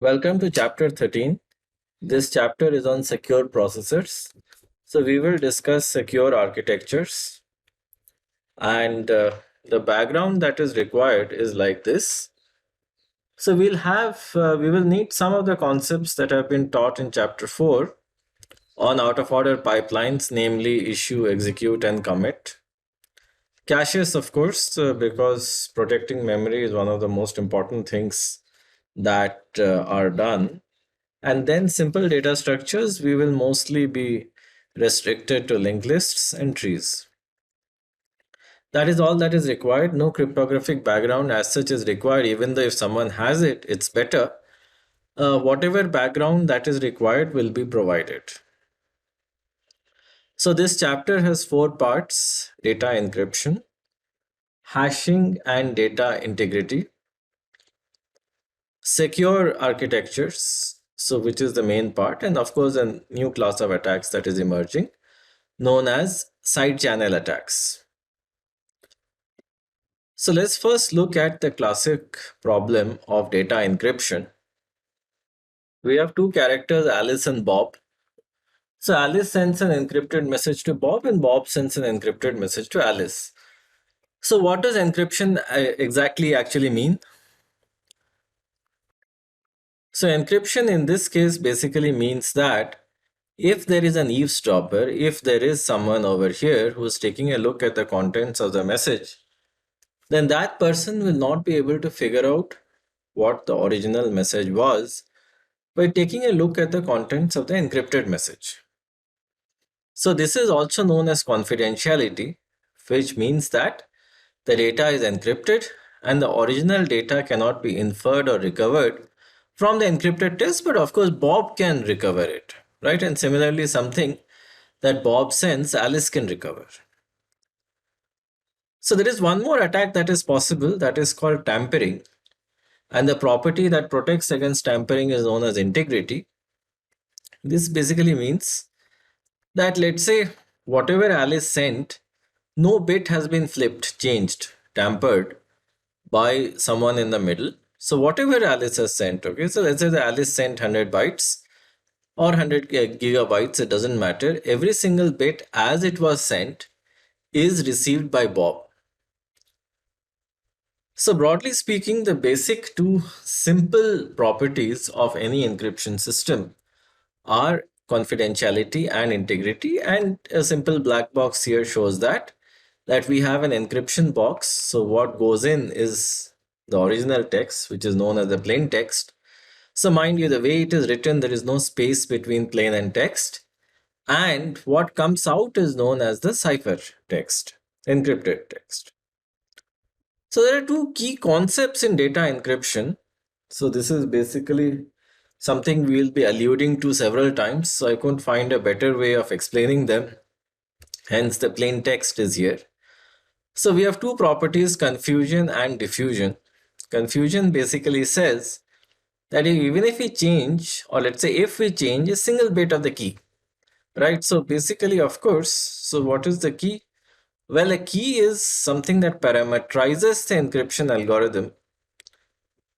Welcome to chapter 13. This chapter is on secure processors. So, we will discuss secure architectures, and the background that is required is like this. So, we will need some of the concepts that have been taught in chapter 4 on out of order pipelines, namely issue, execute, and commit. Caches, of course, because protecting memory is one of the most important things that are done. And then simple data structures, we will mostly be restricted to linked lists and trees. That is all that is required. No cryptographic background as such is required, even though if someone has it, it's better. Whatever background that is required will be provided. So this chapter has four parts: data encryption, hashing and data integrity, secure architectures, so which is the main part, and of course a new class of attacks that is emerging known as side channel attacks. So let's first look at the classic problem of data encryption. We have two characters, Alice and Bob. So Alice sends an encrypted message to Bob and Bob sends an encrypted message to Alice. So what does encryption exactly actually mean? So encryption in this case basically means that if there is an eavesdropper, if there is someone over here who's taking a look at the contents of the message, then that person will not be able to figure out what the original message was by taking a look at the contents of the encrypted message. So this is also known as confidentiality, which means that the data is encrypted and the original data cannot be inferred or recovered from the encrypted text, but of course Bob can recover it, right? And similarly, something that Bob sends, Alice can recover. So there is one more attack that is possible, that is called tampering. And the property that protects against tampering is known as integrity. This basically means that, let's say, whatever Alice sent, no bit has been flipped, changed, tampered by someone in the middle. So whatever Alice has sent, okay, so let's say that Alice sent 100 bytes or 100 gigabytes, it doesn't matter. Every single bit as it was sent is received by Bob. So broadly speaking, the basic two simple properties of any encryption system are confidentiality and integrity, and a simple black box here shows that we have an encryption box. So what goes in is the original text, which is known as the plain text. So mind you, the way it is written, there is no space between plain and text, and what comes out is known as the cipher text, encrypted text. So there are two key concepts in data encryption. So this is basically something we will be alluding to several times. So I couldn't find a better way of explaining them. Hence the plain text is here. So we have two properties, confusion and diffusion. Confusion basically says that even if we change, or let's say if we change a single bit of the key, right? So basically, of course, so what is the key? Well, a key is something that parameterizes the encryption algorithm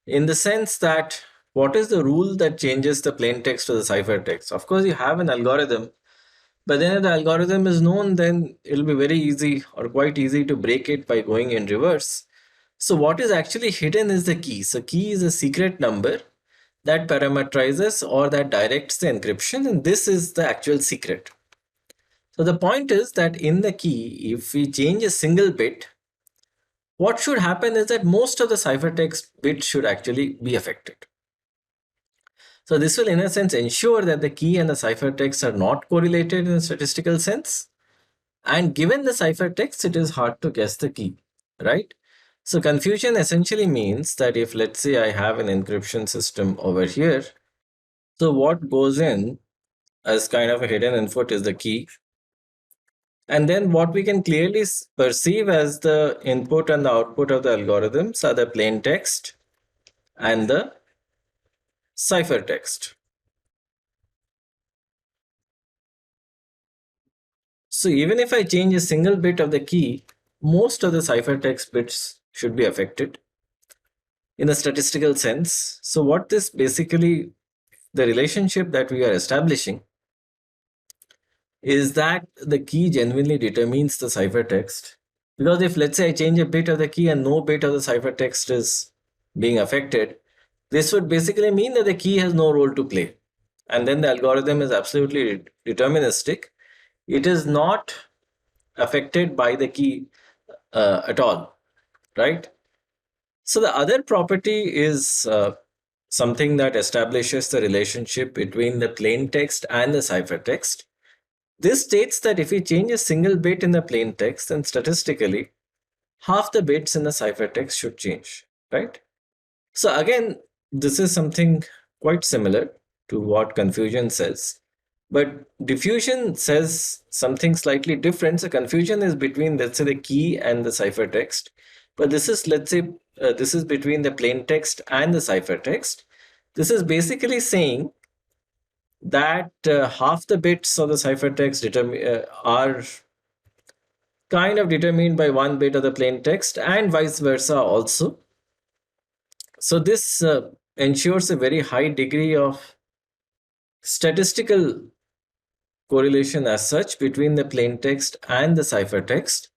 in the sense that what is the rule that changes the plain text to the cipher text? Of course, you have an algorithm, but then if the algorithm is known, then it'll be very easy or quite easy to break it by going in reverse. So what is actually hidden is the key. So key is a secret number that parameterizes or that directs the encryption, and this is the actual secret. So the point is that in the key, if we change a single bit, what should happen is that most of the ciphertext bits should actually be affected. So this will in a sense ensure that the key and the ciphertext are not correlated in a statistical sense. And given the ciphertext, it is hard to guess the key, right? So confusion essentially means that if, let's say, I have an encryption system over here, so what goes in as kind of a hidden input is the key. And then what we can clearly perceive as the input and the output of the algorithms are the plain text and the ciphertext. So even if I change a single bit of the key, most of the ciphertext bits should be affected. in a statistical sense. So what this basically, the relationship that we are establishing is that the key genuinely determines the ciphertext. Because if, let's say, I change a bit of the key and no bit of the ciphertext is being affected, this would basically mean that the key has no role to play. And then the algorithm is absolutely deterministic. It is not affected by the key at all, right? So the other property is something that establishes the relationship between the plain text and the ciphertext. This states that if we change a single bit in the plain text, then statistically, half the bits in the ciphertext should change, right? So again, this is something quite similar to what confusion says. But diffusion says something slightly different. So confusion is between, let's say, the key and the ciphertext. But this is, let's say, this is between the plain text and the ciphertext. This is basically saying that half the bits of the ciphertext are kind of determined by one bit of the plain text and vice versa also. So this ensures a very high degree of statistical correlation as such between the plain text and the ciphertext,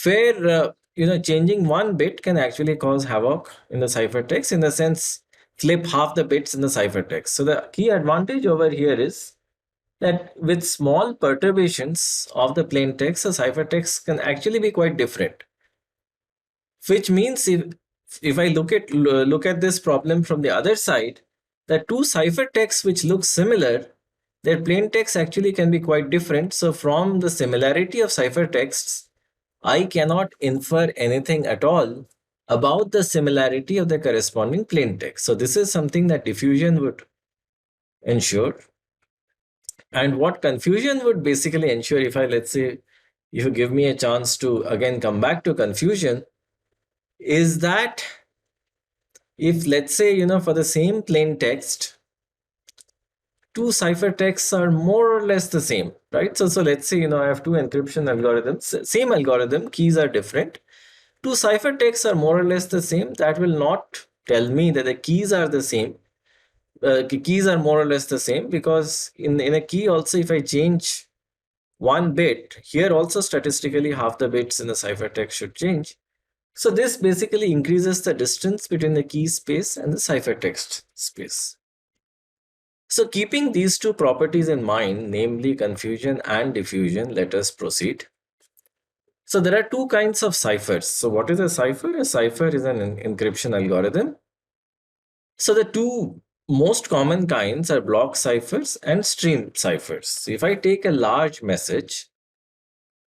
where changing one bit can actually cause havoc in the ciphertext, in the sense flip half the bits in the ciphertext. So the key advantage over here is that with small perturbations of the plain text, the ciphertext can actually be quite different. Which means if I look at this problem from the other side, the two ciphertexts which look similar, their plain text actually can be quite different. So from the similarity of ciphertexts, I cannot infer anything at all about the similarity of the corresponding plain text. So this is something that diffusion would ensure. And what confusion would basically ensure, if I, let's say, if you give me a chance to again come back to confusion, is that if, let's say, for the same plain text, two ciphertexts are more or less the same, right? So let's say, I have two encryption algorithms, same algorithm, keys are different. Two ciphertexts are more or less the same. That will not tell me that the keys are the same. Keys are more or less the same, because in a key also, if I change one bit, here also statistically half the bits in the ciphertext should change. So this basically increases the distance between the key space and the ciphertext space. So keeping these two properties in mind, namely confusion and diffusion, let us proceed. So there are two kinds of ciphers. So what is a cipher? A cipher is an encryption algorithm. So the two most common kinds are block ciphers and stream ciphers. So if I take a large message,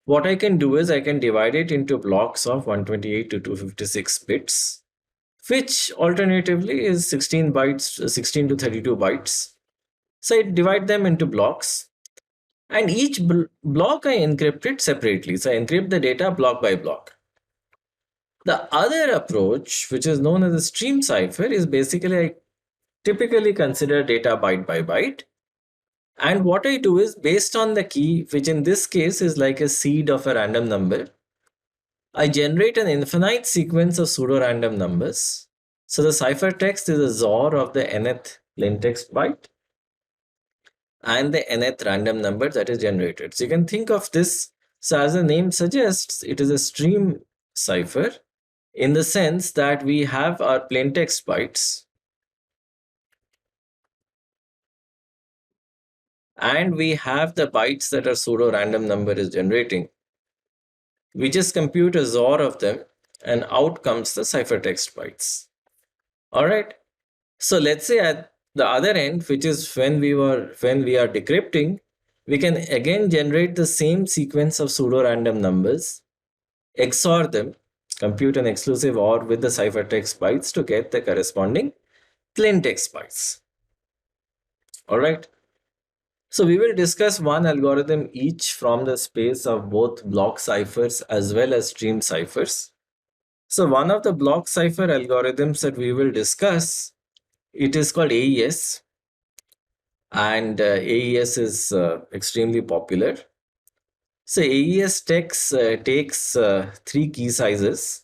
what I can do is I can divide it into blocks of 128 to 256 bits, which alternatively is 16 bytes, 16 to 32 bytes. So I divide them into blocks, and each block I encrypt it separately. So I encrypt the data block by block. The other approach, which is known as a stream cipher, is basically I typically consider data byte by byte. And what I do is, based on the key, which in this case is like a seed of a random number, I generate an infinite sequence of pseudo-random numbers. So the ciphertext is a XOR of the nth plaintext byte and the nth random number that is generated. So you can think of this, so as the name suggests, it is a stream cipher, in the sense that we have our plaintext bytes and we have the bytes that our pseudo random number is generating. We just compute a XOR of them, and out comes the ciphertext bytes. All right. So let's say at the other end, which is when we are decrypting, we can again generate the same sequence of pseudo random numbers, XOR them, compute an exclusive OR with the ciphertext bytes to get the corresponding plaintext bytes. All right. So we will discuss one algorithm each from the space of both block ciphers as well as stream ciphers. So one of the block cipher algorithms that we will discuss, it is called AES, and AES is extremely popular. So AES takes three key sizes.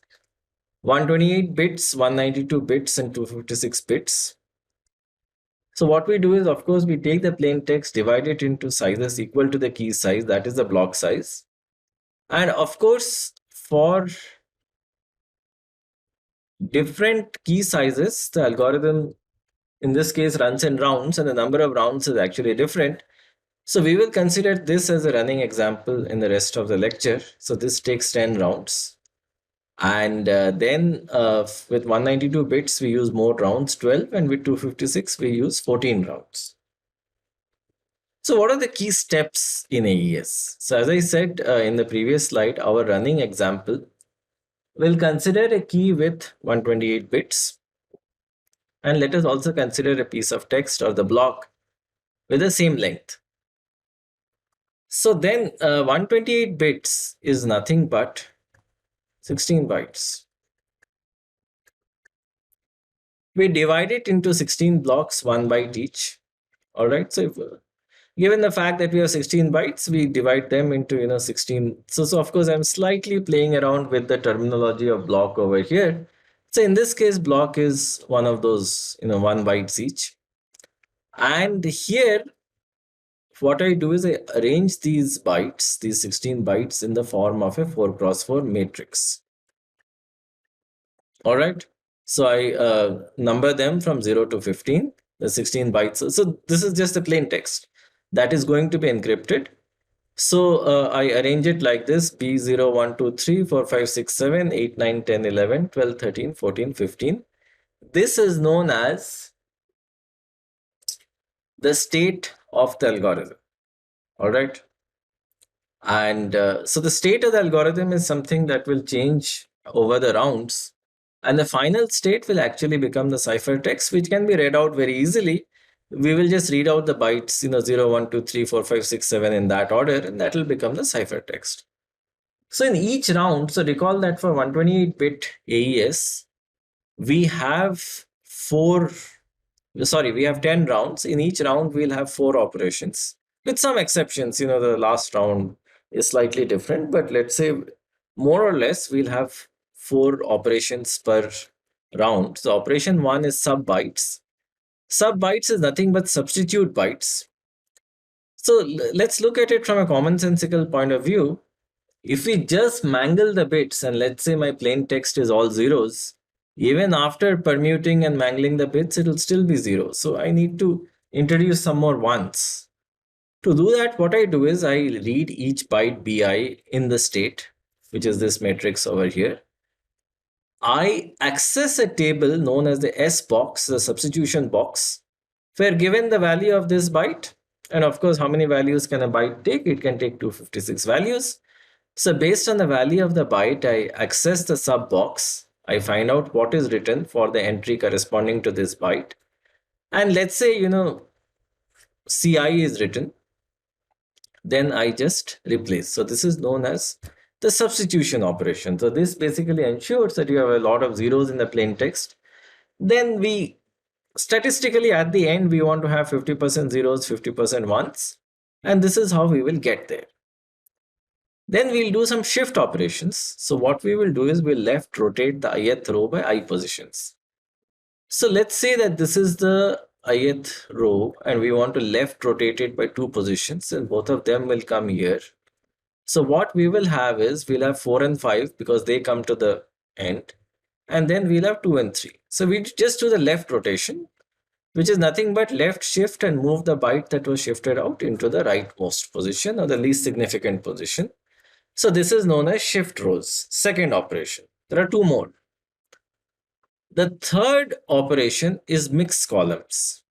128 bits, 192 bits, and 256 bits. So what we do is, of course, we take the plain text, divide it into sizes equal to the key size, that is the block size. And of course, for different key sizes, the algorithm in this case runs in rounds, and the number of rounds is actually different. So we will consider this as a running example in the rest of the lecture. So this takes 10 rounds. And then with 192 bits, we use more rounds, 12, and with 256, we use 14 rounds. So what are the key steps in AES? So as I said in the previous slide, our running example will consider a key with 128 bits. And let us also consider a piece of text or the block with the same length. So then 128 bits is nothing but 16 bytes. We divide it into 16 blocks, 1 byte each. All right. So if, given the fact that we have 16 bytes, we divide them into 16. So of course, I'm slightly playing around with the terminology of block over here. So in this case, block is one of those 1 bytes each. And here, what I do is I arrange these bytes, these 16 bytes, in the form of a 4x4 matrix. All right. So I number them from 0 to 15, the 16 bytes. So this is just a plain text that is going to be encrypted. So I arrange it like this: B0, 1, 2, 3, 4, 5, 6, 7, 8, 9, 10, 11, 12, 13, 14, 15. This is known as the state of the algorithm. All right. And so the state of the algorithm is something that will change over the rounds. And the final state will actually become the ciphertext, which can be read out very easily. We will just read out the bytes, 0, 1, 2, 3, 4, 5, 6, 7 in that order, and that will become the ciphertext. So in each round, so recall that for 128-bit AES, we have we have 10 rounds. In each round, we'll have 4 operations. With some exceptions, the last round is slightly different, but let's say more or less, we'll have 4 operations per round. So operation 1 is sub bytes. Sub bytes is nothing but substitute bytes. So let's look at it from a commonsensical point of view. If we just mangle the bits, and let's say my plain text is all zeros, even after permuting and mangling the bits, it will still be 0. So I need to introduce some more ones. To do that, what I do is I read each byte bi in the state, which is this matrix over here. I access a table known as the S box, the substitution box, where given the value of this byte, and of course, how many values can a byte take? It can take 256 values. So based on the value of the byte, I access the sub box. I find out what is written for the entry corresponding to this byte. And let's say, CI is written. Then I just replace. So this is known as the substitution operation. So this basically ensures that you have a lot of zeros in the plain text. Then we statistically at the end, we want to have 50% zeros, 50% ones. And this is how we will get there. Then we'll do some shift operations. So what we will do is we'll left rotate the ith row by I positions. So let's say that this is the ith row and we want to left rotate it by 2 positions, and both of them will come here. So what we will have is we'll have 4 and 5 because they come to the end, and then we'll have 2 and 3. So we just do the left rotation, which is nothing but left shift and move the byte that was shifted out into the rightmost position or the least significant position. So this is known as shift rows. Second operation. There are 2 more. The third operation is mix columns.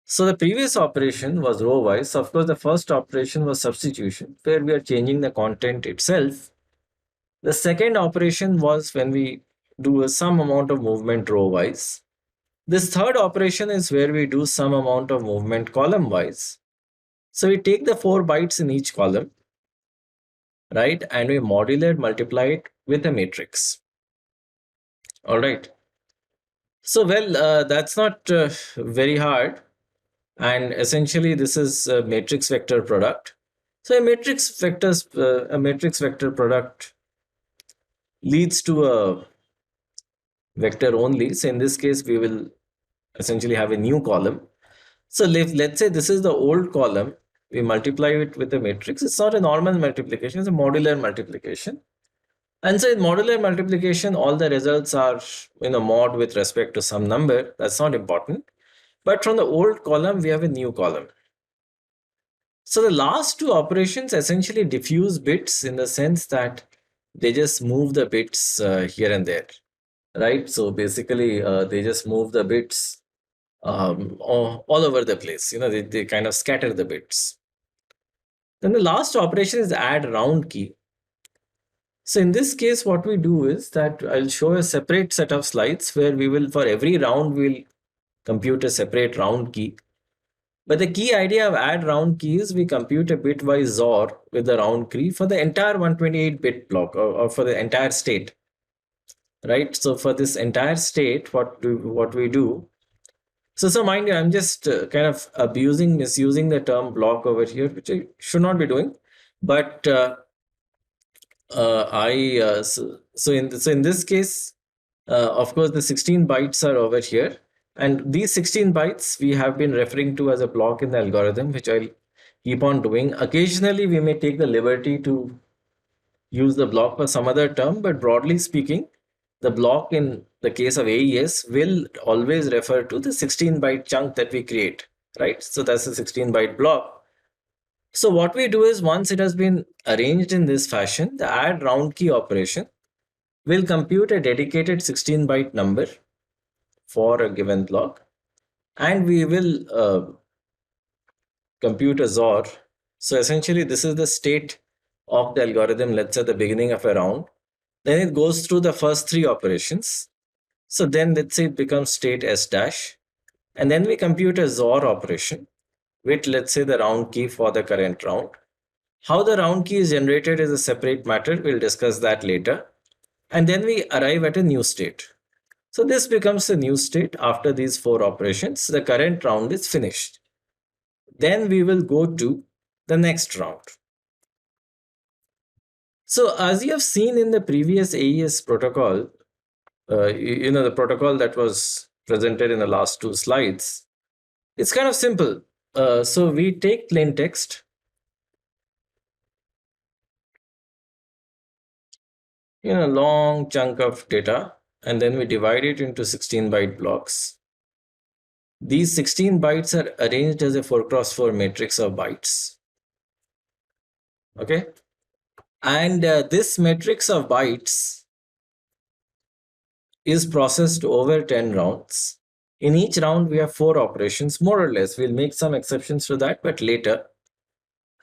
So the previous operation was row wise. Of course, the first operation was substitution, where we are changing the content itself. The second operation was when we do some amount of movement row wise. This third operation is where we do some amount of movement column wise. So we take the 4 bytes in each column, right? And we modulate, multiply it with a matrix. All right. So, well, that's not very hard. And essentially, this is a matrix vector product. So a matrix vector product leads to a vector only. So in this case, we will essentially have a new column. So let's say this is the old column. We multiply it with the matrix. It's not a normal multiplication, it's a modular multiplication. And so in modular multiplication, all the results are in a mod with respect to some number. That's not important. But from the old column, we have a new column. So the last two operations essentially diffuse bits in the sense that they just move the bits here and there, right? So basically, they just move the bits all over the place. They kind of scatter the bits. Then the last operation is add round key. So in this case, what we do is that I'll show a separate set of slides where we will, for every round, we'll compute a separate round key. But the key idea of add round key is we compute a bitwise XOR with the round key for the entire 128-bit block or for the entire state, right? So for this entire state, what we do? So mind you, I'm just kind of misusing the term block over here, which I should not be doing. But in this case, of course, the 16 bytes are over here. And these 16 bytes we have been referring to as a block in the algorithm, which I'll keep on doing. Occasionally, we may take the liberty to use the block for some other term, but broadly speaking, the block in the case of AES will always refer to the 16-byte chunk that we create, right? So that's a 16-byte block. So what we do is once it has been arranged in this fashion, the add round key operation will compute a dedicated 16-byte number for a given block, and we will compute a XOR. So essentially, this is the state of the algorithm, let's say at the beginning of a round. Then it goes through the first three operations. So then let's say it becomes state S dash. And then we compute a XOR operation with, let's say, the round key for the current round. How the round key is generated is a separate matter. We'll discuss that later. And then we arrive at a new state. So this becomes a new state after these four operations. The current round is finished. Then we will go to the next round. So as you have seen in the previous AES protocol, the protocol that was presented in the last two slides, it's kind of simple. So we take plain text, a long chunk of data, and then we divide it into 16-byte blocks. These 16 bytes are arranged as a 4x4 matrix of bytes. Okay. And this matrix of bytes is processed over 10 rounds. In each round, we have 4 operations, more or less. We'll make some exceptions to that, but later.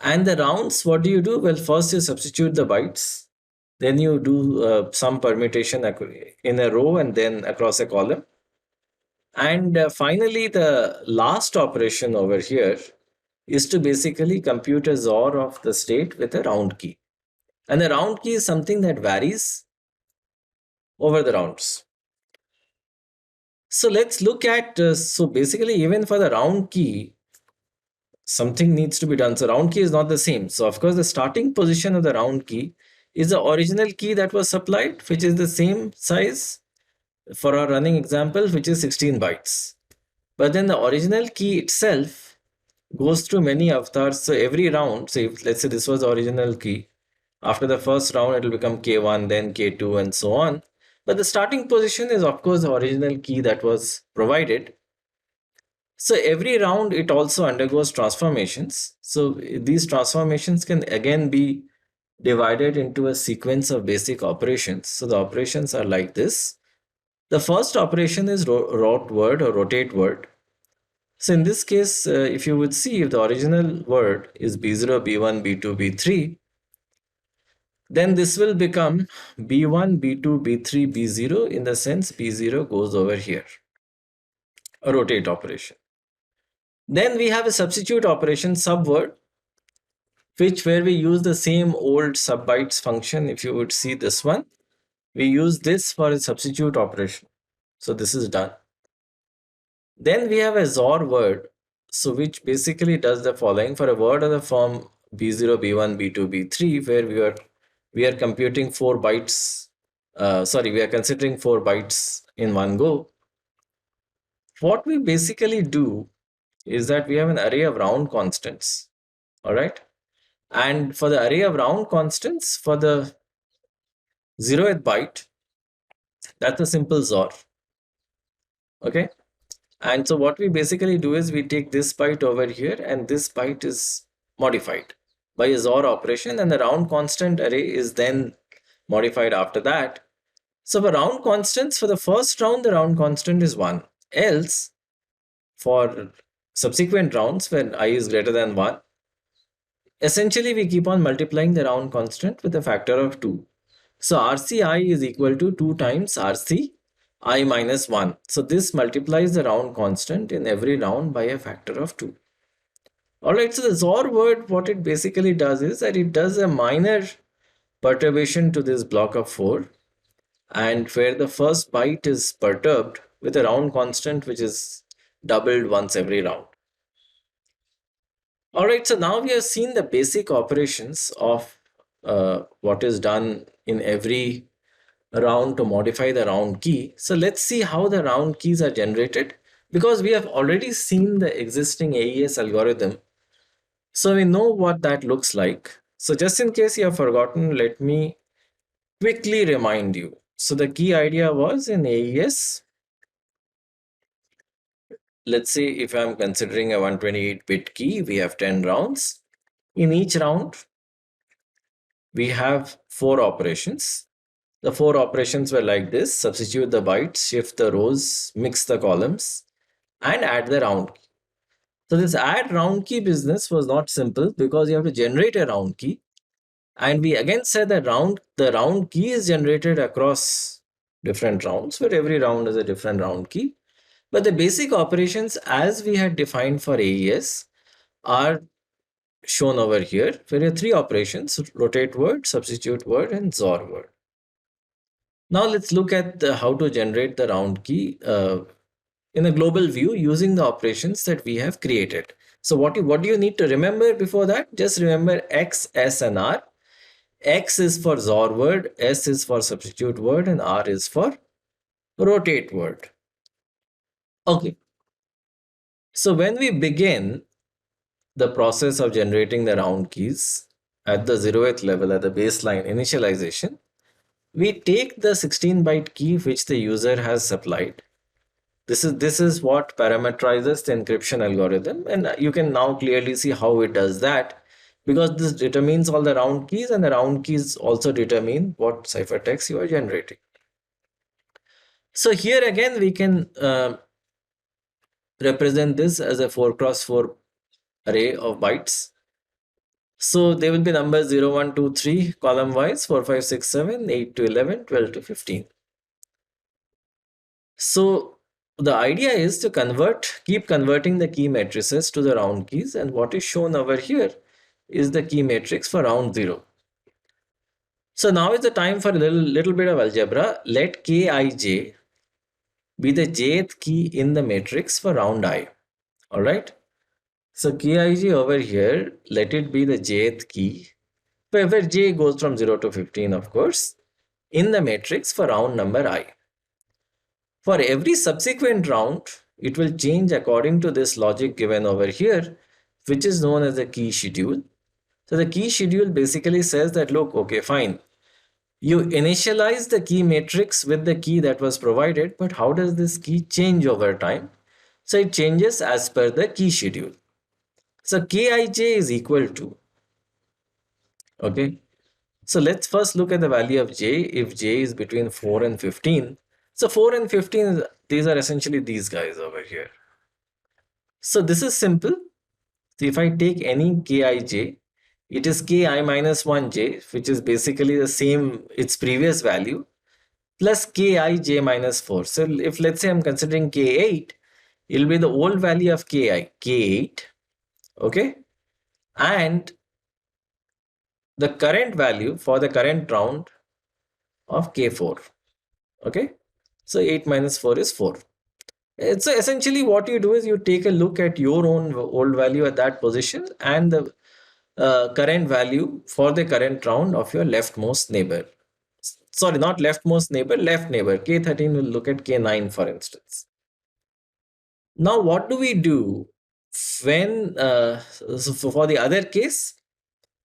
And the rounds, what do you do? Well, first you substitute the bytes. Then you do some permutation in a row and then across a column. And finally, the last operation over here is to basically compute a XOR of the state with a round key. And the round key is something that varies over the rounds. So let's look at, so basically even for the round key, something needs to be done. So round key is not the same. So of course the starting position of the round key is the original key that was supplied, which is the same size for our running example, which is 16 bytes. But then the original key itself goes through many avatars. So every round, so if, let's say this was the original key, after the first round, it will become K1, then K2, and so on. But the starting position is, of course, the original key that was provided. So every round, it also undergoes transformations. So these transformations can again be divided into a sequence of basic operations. So the operations are like this. The first operation is rot word or rotate word. So in this case, if you would see, if the original word is B0, B1, B2, B3, then this will become B1, B2, B3, B0 in the sense B0 goes over here, a rotate operation. Then we have a substitute operation, subword, where we use the same old subbytes function. If you would see this one, we use this for a substitute operation. So this is done. Then we have a XOR word, so which basically does the following for a word of the form B0, B1, B2, B3, where we are computing 4 bytes sorry, we are considering 4 bytes in one go. What we basically do is that we have an array of round constants. All right. And for the array of round constants, for the 0th byte, that's a simple XOR. Okay. And so what we basically do is we take this byte over here, and this byte is modified by a XOR operation, and the round constant array is then modified after that. So for round constants, for the first round, the round constant is 1. Else, for subsequent rounds when I is greater than 1, essentially we keep on multiplying the round constant with a factor of 2. So RCI is equal to 2 times RC I minus 1. So this multiplies the round constant in every round by a factor of 2. Alright, so the XOR word, what it basically does is that it does a minor perturbation to this block of 4, and where the first byte is perturbed with a round constant which is doubled once every round. Alright, so now we have seen the basic operations of what is done in every round to modify the round key. So let's see how the round keys are generated, because we have already seen the existing AES algorithm. So we know what that looks like. So just in case you have forgotten, let me quickly remind you. So the key idea was in AES, let's say if I'm considering a 128-bit key, we have 10 rounds. In each round, we have 4 operations. The 4 operations were like this: substitute the bytes, shift the rows, mix the columns, and add the round key. So this add round key business was not simple, because you have to generate a round key. And we again said that the round key is generated across different rounds, where every round is a different round key. But the basic operations as we had defined for AES are shown over here, where there are 3 operations: rotate word, substitute word, and XOR word. Now let's look at how to generate the round key in a global view using the operations that we have created. So what do you need to remember before that? Just remember X, S, and R. X is for XOR word, S is for substitute word, and R is for rotate word. Okay. So when we begin the process of generating the round keys at the 0th level, at the baseline initialization, we take the 16-byte key which the user has supplied. This is what parameterizes the encryption algorithm, and you can now clearly see how it does that, because this determines all the round keys, and the round keys also determine what ciphertext you are generating. So here again we can represent this as a 4x4 array of bytes. So there will be numbers 0, 1, 2, 3 column wise, 4, 5, 6, 7, 8 to 11, 12 to 15. So the idea is to keep converting the key matrices to the round keys, and what is shown over here is the key matrix for round 0. So now is the time for a little bit of algebra. Let Kij be the jth key in the matrix for round I. Alright. So Kij over here, let it be the jth key, where j goes from 0 to 15, of course, in the matrix for round number I. For every subsequent round, it will change according to this logic given over here, which is known as the key schedule. So the key schedule basically says that, look, okay, fine. You initialize the key matrix with the key that was provided, but how does this key change over time? So it changes as per the key schedule. So Kij is equal to, okay. So let's first look at the value of j. If j is between 4 and 15, so 4 and 15, these are essentially these guys over here. So this is simple. So if I take any Kij, it is Ki minus 1j, which is basically the same, its previous value, plus Kij minus 4. So if let's say I'm considering K8, it will be the old value of K8, okay? And the current value for the current round of K4, okay? So 8 minus 4 is 4. So essentially what you do is you take a look at your own old value at that position and the current value for the current round of your leftmost neighbor. sorry, not leftmost neighbor, left neighbor. K13 will look at K9, for instance. Now, what do we do when, so for the other case?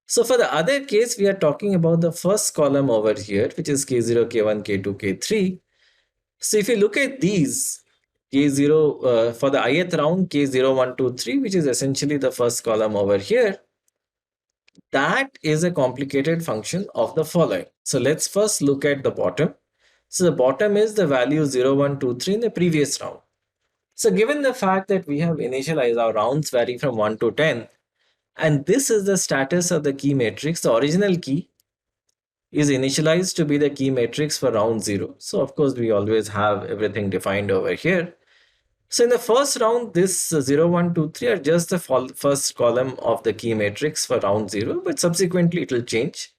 So for the other case, we are talking about the first column over here, which is K0, K1, K2, K3. So if you look at these, K0 for the ith round, K0, 1, 2, 3, which is essentially the first column over here, that is a complicated function of the following. So let's first look at the bottom. So the bottom is the value 0, 1, 2, 3 in the previous round. So given the fact that we have initialized our rounds vary from 1 to 10, and this is the status of the key matrix, the original key is initialized to be the key matrix for round 0. So of course we always have everything defined over here. So in the first round, this 0, 1, 2, 3 are just the first column of the key matrix for round 0, but subsequently it will change.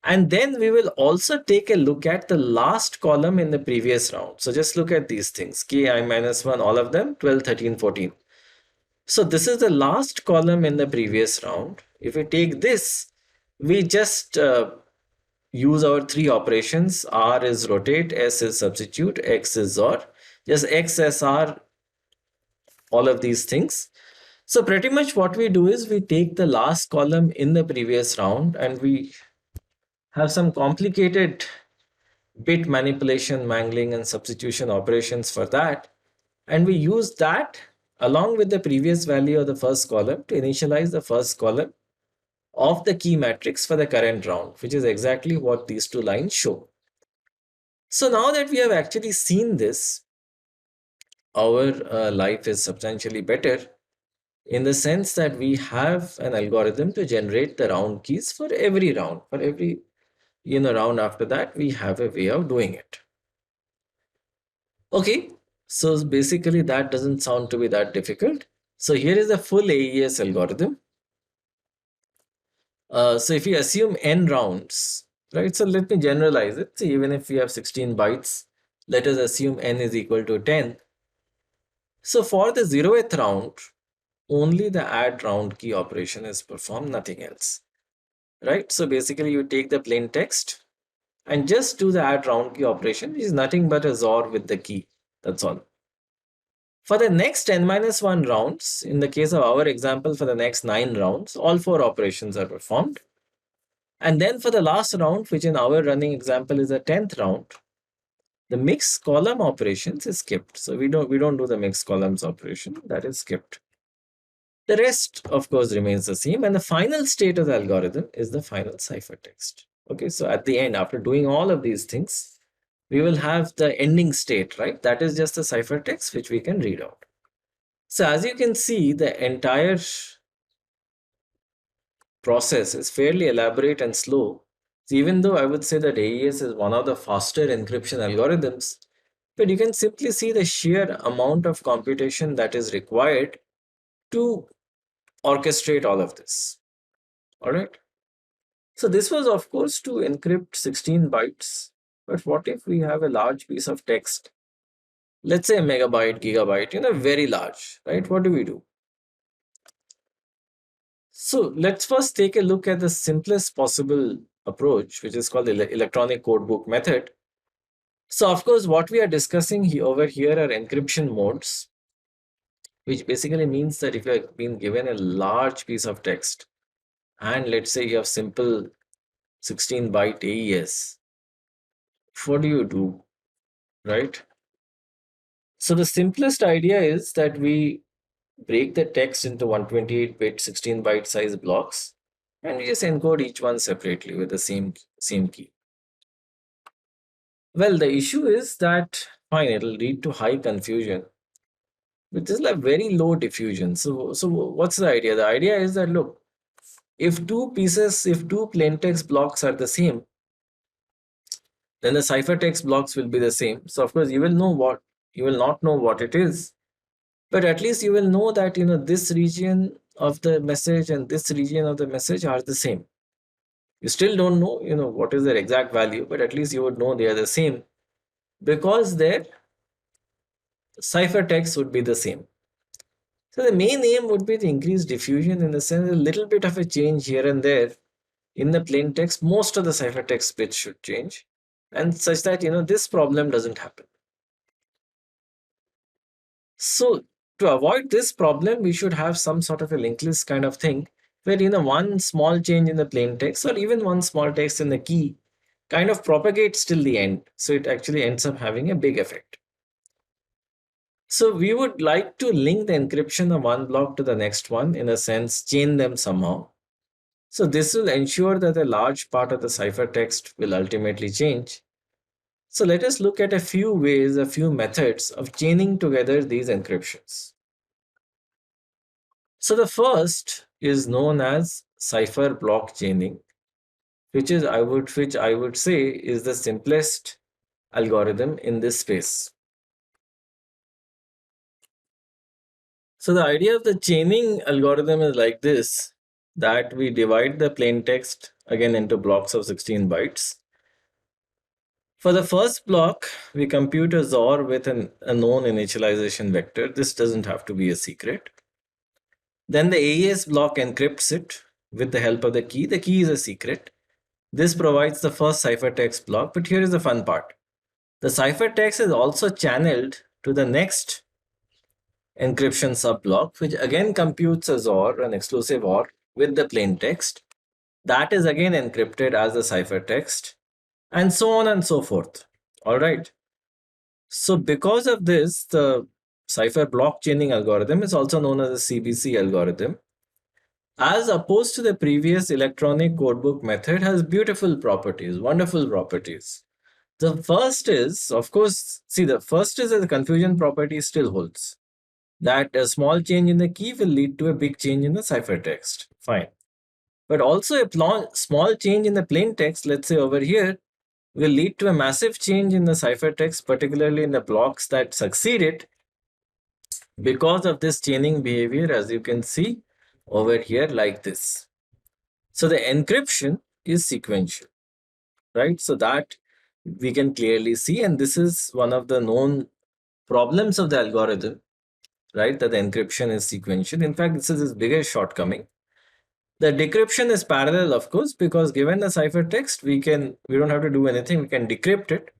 And then we will also take a look at the last column in the previous round. So just look at these things, ki minus 1, all of them, 12, 13, 14. So this is the last column in the previous round. If we take this, we just use our three operations. R is rotate, S is substitute, X is XOR. Just X, S, R, all of these things. So pretty much what we do is we take the last column in the previous round and we have some complicated bit manipulation, mangling, and substitution operations for that. And we use that along with the previous value of the first column to initialize the first column of the key matrix for the current round, which is exactly what these two lines show. So now that we have actually seen this, our life is substantially better in the sense that we have an algorithm to generate the round keys for every round. For every round after that, we have a way of doing it. Okay, so basically that doesn't sound to be that difficult. So here is the full AES algorithm. So if you assume n rounds, right? So let me generalize it. So even if we have 16 bytes, let us assume n is equal to 10. So for the 0th round, only the add round key operation is performed, nothing else, right? So basically you take the plain text and just do the add round key operation, which is nothing but a XOR with the key. That's all. For the next n-1 rounds, in the case of our example, for the next 9 rounds, all 4 operations are performed. And then for the last round, which in our running example is the 10th round, the mixed column operations is skipped. So we don't do the mixed columns operation, that is skipped. The rest, of course, remains the same. And the final state of the algorithm is the final ciphertext. Okay, so at the end, after doing all of these things, we will have the ending state, right? That is just the ciphertext which we can read out. So as you can see, the entire process is fairly elaborate and slow. So even though I would say that AES is one of the faster encryption algorithms, but you can simply see the sheer amount of computation that is required to orchestrate all of this. All right. So this was, of course, to encrypt 16 bytes. But what if we have a large piece of text? Let's say a megabyte, gigabyte, very large, right? What do we do? So let's first take a look at the simplest possible approach, which is called the electronic codebook method. So of course, what we are discussing over here are encryption modes, which basically means that if you have been given a large piece of text, and let's say you have simple 16-byte AES, what do you do, right? So the simplest idea is that we break the text into 128-bit 16-byte size blocks, and we just encode each one separately with the same key. Well, the issue is that, fine, it'll lead to high confusion, but this is like very low diffusion. So what's the idea? The idea is that, look, if two plaintext blocks are the same, then the ciphertext blocks will be the same. So of course you will not know what it is, but at least you will know that this region of the message and this region of the message are the same. You still don't know what is their exact value, but at least you would know they are the same because their ciphertext would be the same. So the main aim would be to increase diffusion, in the sense a little bit of a change here and there in the plain text. Most of the ciphertext bits should change, and such that this problem doesn't happen. So to avoid this problem, we should have some sort of a linked list kind of thing where one small change in the plain text or even one small text in the key kind of propagates till the end. So it actually ends up having a big effect. So we would like to link the encryption of one block to the next one, in a sense, chain them somehow. So this will ensure that a large part of the ciphertext will ultimately change. So let us look at a few ways, a few methods of chaining together these encryptions. So the first is known as cipher block chaining, which I would say is the simplest algorithm in this space. So the idea of the chaining algorithm is like this, that we divide the plain text again into blocks of 16 bytes. For the first block, we compute a XOR with a known initialization vector. This doesn't have to be a secret. Then the AES block encrypts it with the help of the key. The key is a secret. This provides the first ciphertext block, but here is the fun part. The ciphertext is also channeled to the next encryption subblock, which again computes a XOR, an exclusive OR, with the plain text. That is again encrypted as the ciphertext, and so on and so forth. All right. So because of this, the cipher block chaining algorithm is also known as the CBC algorithm. As opposed to the previous electronic codebook method, has beautiful properties, wonderful properties. The first is, of course, see, the first is that the confusion property still holds. That a small change in the key will lead to a big change in the ciphertext. Fine. But also a small change in the plain text, let's say over here, will lead to a massive change in the ciphertext, particularly in the blocks that succeed it, because of this chaining behavior, as you can see over here like this. So the encryption is sequential, right? So that we can clearly see, and this is one of the known problems of the algorithm, right? That the encryption is sequential. In fact, this is its biggest shortcoming. The decryption is parallel, of course, because given the ciphertext, we don't have to do anything. We can decrypt it,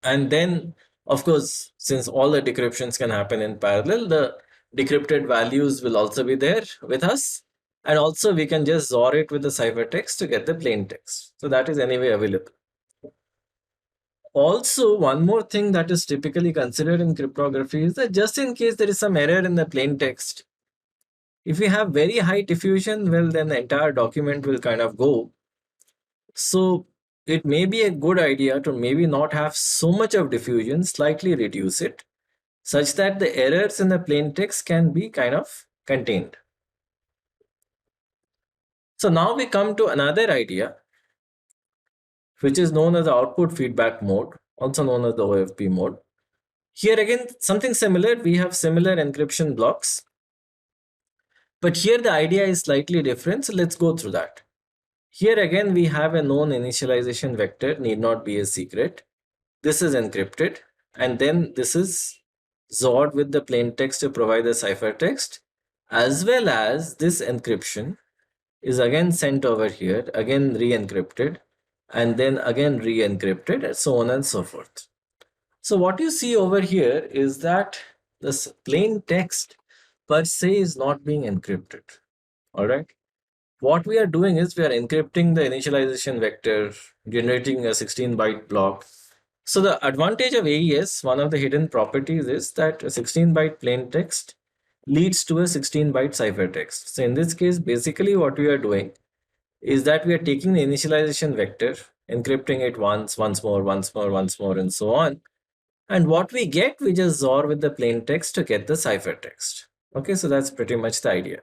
and then, of course, since all the decryptions can happen in parallel, the decrypted values will also be there with us. And also we can just XOR it with the ciphertext to get the plain text. So that is anyway available. Also, one more thing that is typically considered in cryptography is that just in case there is some error in the plain text, if we have very high diffusion, well, then the entire document will kind of go. So it may be a good idea to maybe not have so much of diffusion, slightly reduce it, such that the errors in the plain text can be kind of contained. So now we come to another idea, which is known as the output feedback mode, also known as the OFP mode. Here again, something similar. We have similar encryption blocks, but here the idea is slightly different. So let's go through that. Here again, we have a known initialization vector, need not be a secret. This is encrypted, and then this is XORed with the plain text to provide the ciphertext, as well as this encryption is again sent over here, again re-encrypted, and then again re-encrypted, and so on and so forth. So what you see over here is that this plain text per se is not being encrypted. All right. What we are doing is we are encrypting the initialization vector, generating a 16 byte block. So the advantage of AES, one of the hidden properties, is that a 16 byte plain text leads to a 16 byte ciphertext. So in this case, basically what we are doing is that we are taking the initialization vector, encrypting it once more, once more, and so on. And what we get, we just XOR with the plain text to get the ciphertext. Okay, so that's pretty much the idea.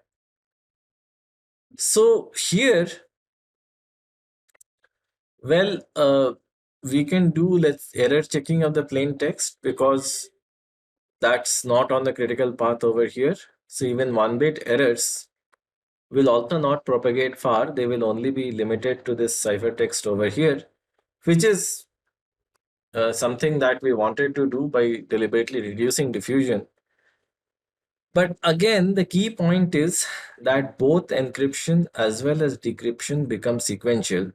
So here, well, we can do error checking of the plain text, because that's not on the critical path over here. So even 1-bit errors will also not propagate far. They will only be limited to this ciphertext over here, which is something that we wanted to do by deliberately reducing diffusion. But again, the key point is that both encryption as well as decryption become sequential.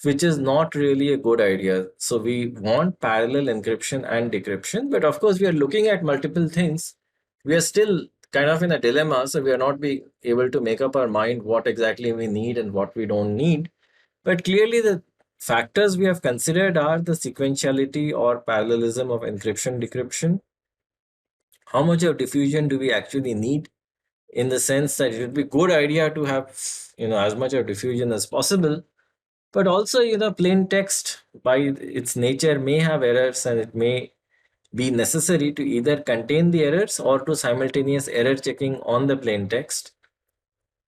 which is not really a good idea. So we want parallel encryption and decryption, but of course we are looking at multiple things. We are still kind of in a dilemma, so we are not being able to make up our mind what exactly we need and what we don't need. But clearly the factors we have considered are the sequentiality or parallelism of encryption decryption. How much of diffusion do we actually need, in the sense that it would be good idea to have as much of diffusion as possible, but also plain text by its nature may have errors, and it may be necessary to either contain the errors or to simultaneous error checking on the plain text.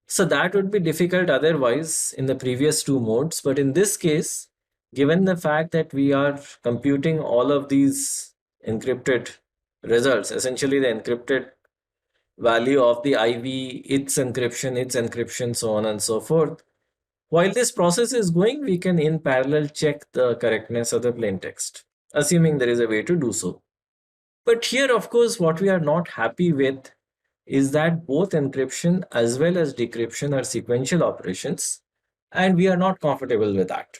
So that would be difficult otherwise in the previous two modes. But in this case, given the fact that we are computing all of these encrypted results, essentially the encrypted value of the IV, its encryption, so on and so forth. While this process is going, we can in parallel check the correctness of the plain text, assuming there is a way to do so. But here, of course, what we are not happy with is that both encryption as well as decryption are sequential operations, and we are not comfortable with that.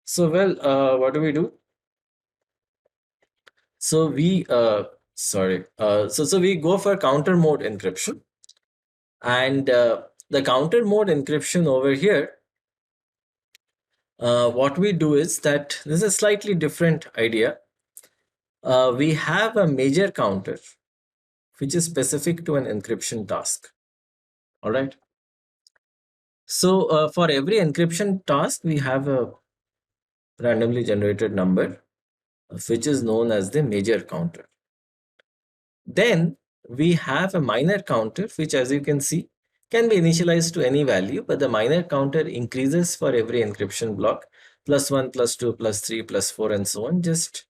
So, well, what do we do? So we so we go for counter mode encryption, and the counter mode encryption over here, what we do is that this is a slightly different idea. We have a major counter which is specific to an encryption task. All right. So for every encryption task, we have a randomly generated number, which is known as the major counter. Then we have a minor counter, which, as you can see, can be initialized to any value, but the minor counter increases for every encryption block, +1, +2, +3, +4, and so on. Just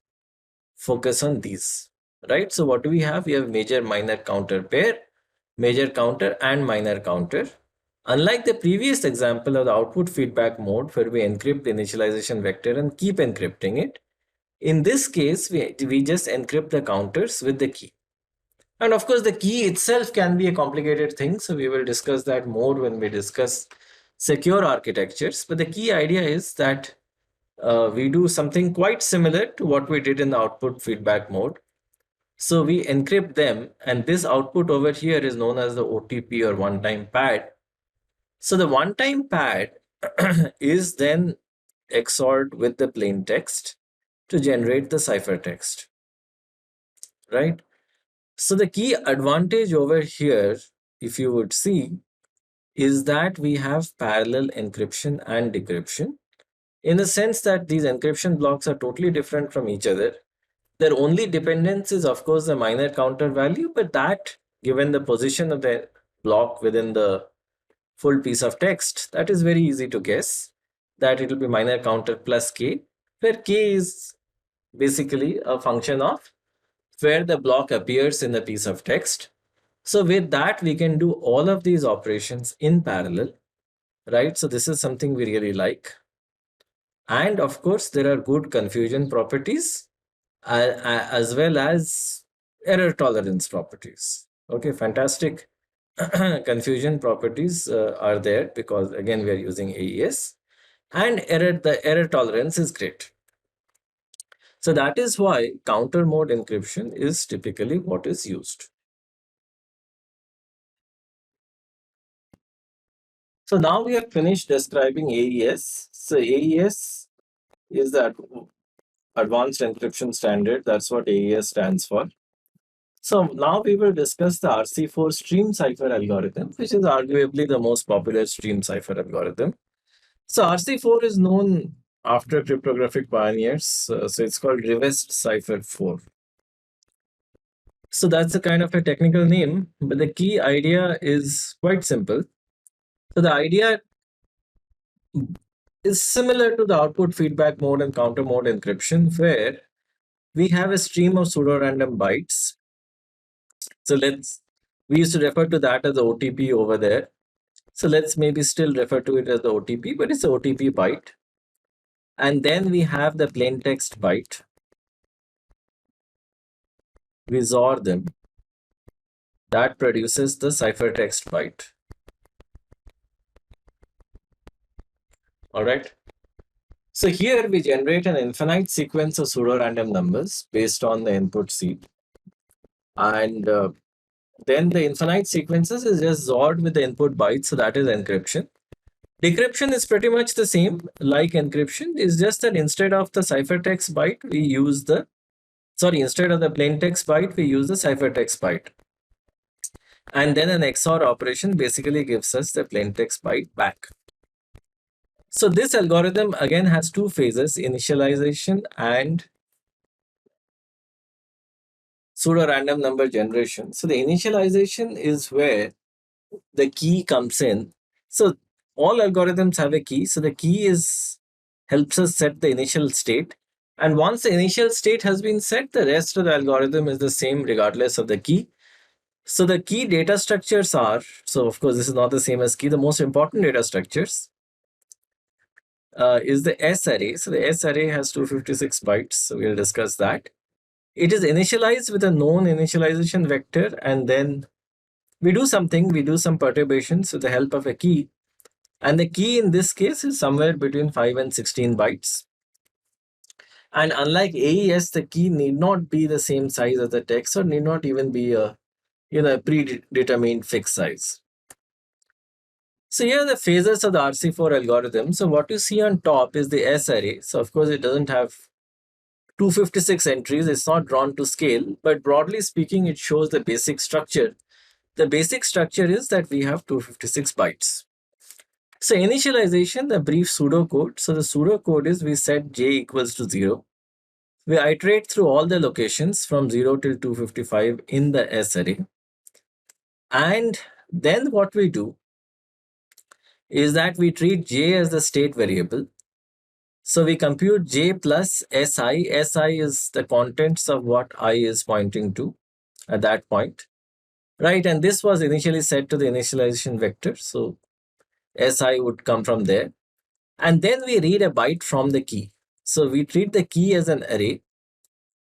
focus on these, right? So what do we have? We have major minor counter pair, major counter, and minor counter. Unlike the previous example of the output feedback mode, where we encrypt the initialization vector and keep encrypting it, in this case, we just encrypt the counters with the key. And of course, the key itself can be a complicated thing. So we will discuss that more when we discuss secure architectures. But the key idea is that we do something quite similar to what we did in the output feedback mode. So we encrypt them, and this output over here is known as the OTP, or one-time pad. So the one-time pad is then XORed with the plain text to generate the ciphertext, right? So the key advantage over here, if you would see, is that we have parallel encryption and decryption, in the sense that these encryption blocks are totally different from each other. Their only dependence is, of course, the minor counter value, but that, given the position of the block within the full piece of text, that is very easy to guess that it will be minor counter plus k, where k is basically a function of where the block appears in the piece of text. So with that, we can do all of these operations in parallel, right? So this is something we really like. And of course, there are good confusion properties as well as error tolerance properties. Okay, fantastic. Confusion properties are there because, again, we are using AES, and the error tolerance is great. So that is why counter mode encryption is typically what is used. So now we have finished describing AES. So AES is the Advanced Encryption Standard. That's what AES stands for. So now we will discuss the RC4 stream cipher algorithm, which is arguably the most popular stream cipher algorithm. So RC4 is known after cryptographic pioneers. So it's called Reversed Cipher 4. So that's a kind of a technical name, but the key idea is quite simple. So the idea is similar to the output feedback mode and counter mode encryption, where we have a stream of pseudo-random bytes. So we used to refer to that as the OTP over there. So let's maybe still refer to it as the OTP, but it's the OTP byte. And then we have the plain text byte. We XOR them. That produces the ciphertext byte. All right. So here we generate an infinite sequence of pseudo-random numbers based on the input seed. And then the infinite sequences is just XORed with the input bytes. So that is encryption. Decryption is pretty much the same like encryption. It's just that instead of the ciphertext byte, we use the, instead of the plain text byte, we use the ciphertext byte. And then an XOR operation basically gives us the plain text byte back. So this algorithm again has two phases, initialization and pseudo-random number generation. So the initialization is where the key comes in. So all algorithms have a key. So the key is helps us set the initial state. And once the initial state has been set, the rest of the algorithm is the same regardless of the key. So the key data structures are, so of course this is not the same as key, the most important data structures is the S array. So the S array has 256 bytes. So we'll discuss that. It is initialized with a known initialization vector, and then we do something, we do some perturbations with the help of a key. And the key in this case is somewhere between 5 and 16 bytes. And unlike AES, the key need not be the same size as the text, or need not even be a predetermined fixed size. So here are the phases of the RC4 algorithm. So what you see on top is the S array. So of course it doesn't have 256 entries. It's not drawn to scale, but broadly speaking, it shows the basic structure. The basic structure is that we have 256 bytes. So initialization, the brief pseudocode. So the pseudocode is we set j equals to 0. We iterate through all the locations from 0 till 255 in the S array. And then what we do is that we treat j as the state variable. So we compute j plus si. Si is the contents of what I is pointing to at that point, right? And this was initially set to the initialization vector. So si would come from there. And then we read a byte from the key. So we treat the key as an array,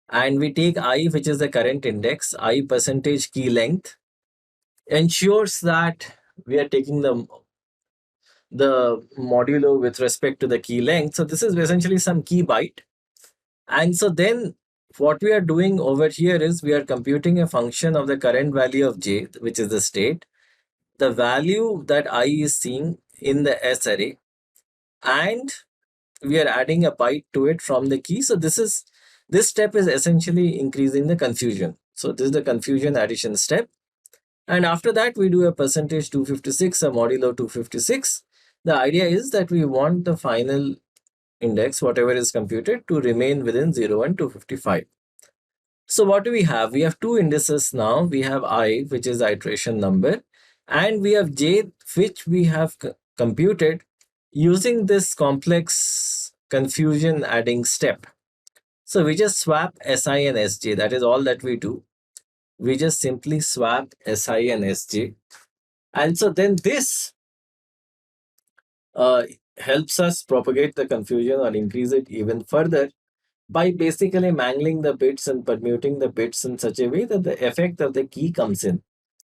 and we take I, which is the current index, I percentage key length, ensures that we are taking the modulo with respect to the key length. So this is essentially some key byte. And so then what we are doing over here is we are computing a function of the current value of j, which is the state, the value that I is seeing in the S array, and we are adding a byte to it from the key. So this step is essentially increasing the confusion. So this is the confusion addition step. And after that, we do a percentage 256, a modulo 256. The idea is that we want the final index, whatever is computed, to remain within 0 and 255. So what do we have? We have two indices now. We have I, which is the iteration number, and we have j, which we have computed using this complex confusion adding step. So we just swap Si and Sj. That is all that we do. We just simply swap Si and Sj. And so then this helps us propagate the confusion or increase it even further by basically mangling the bits and permuting the bits in such a way that the effect of the key comes in.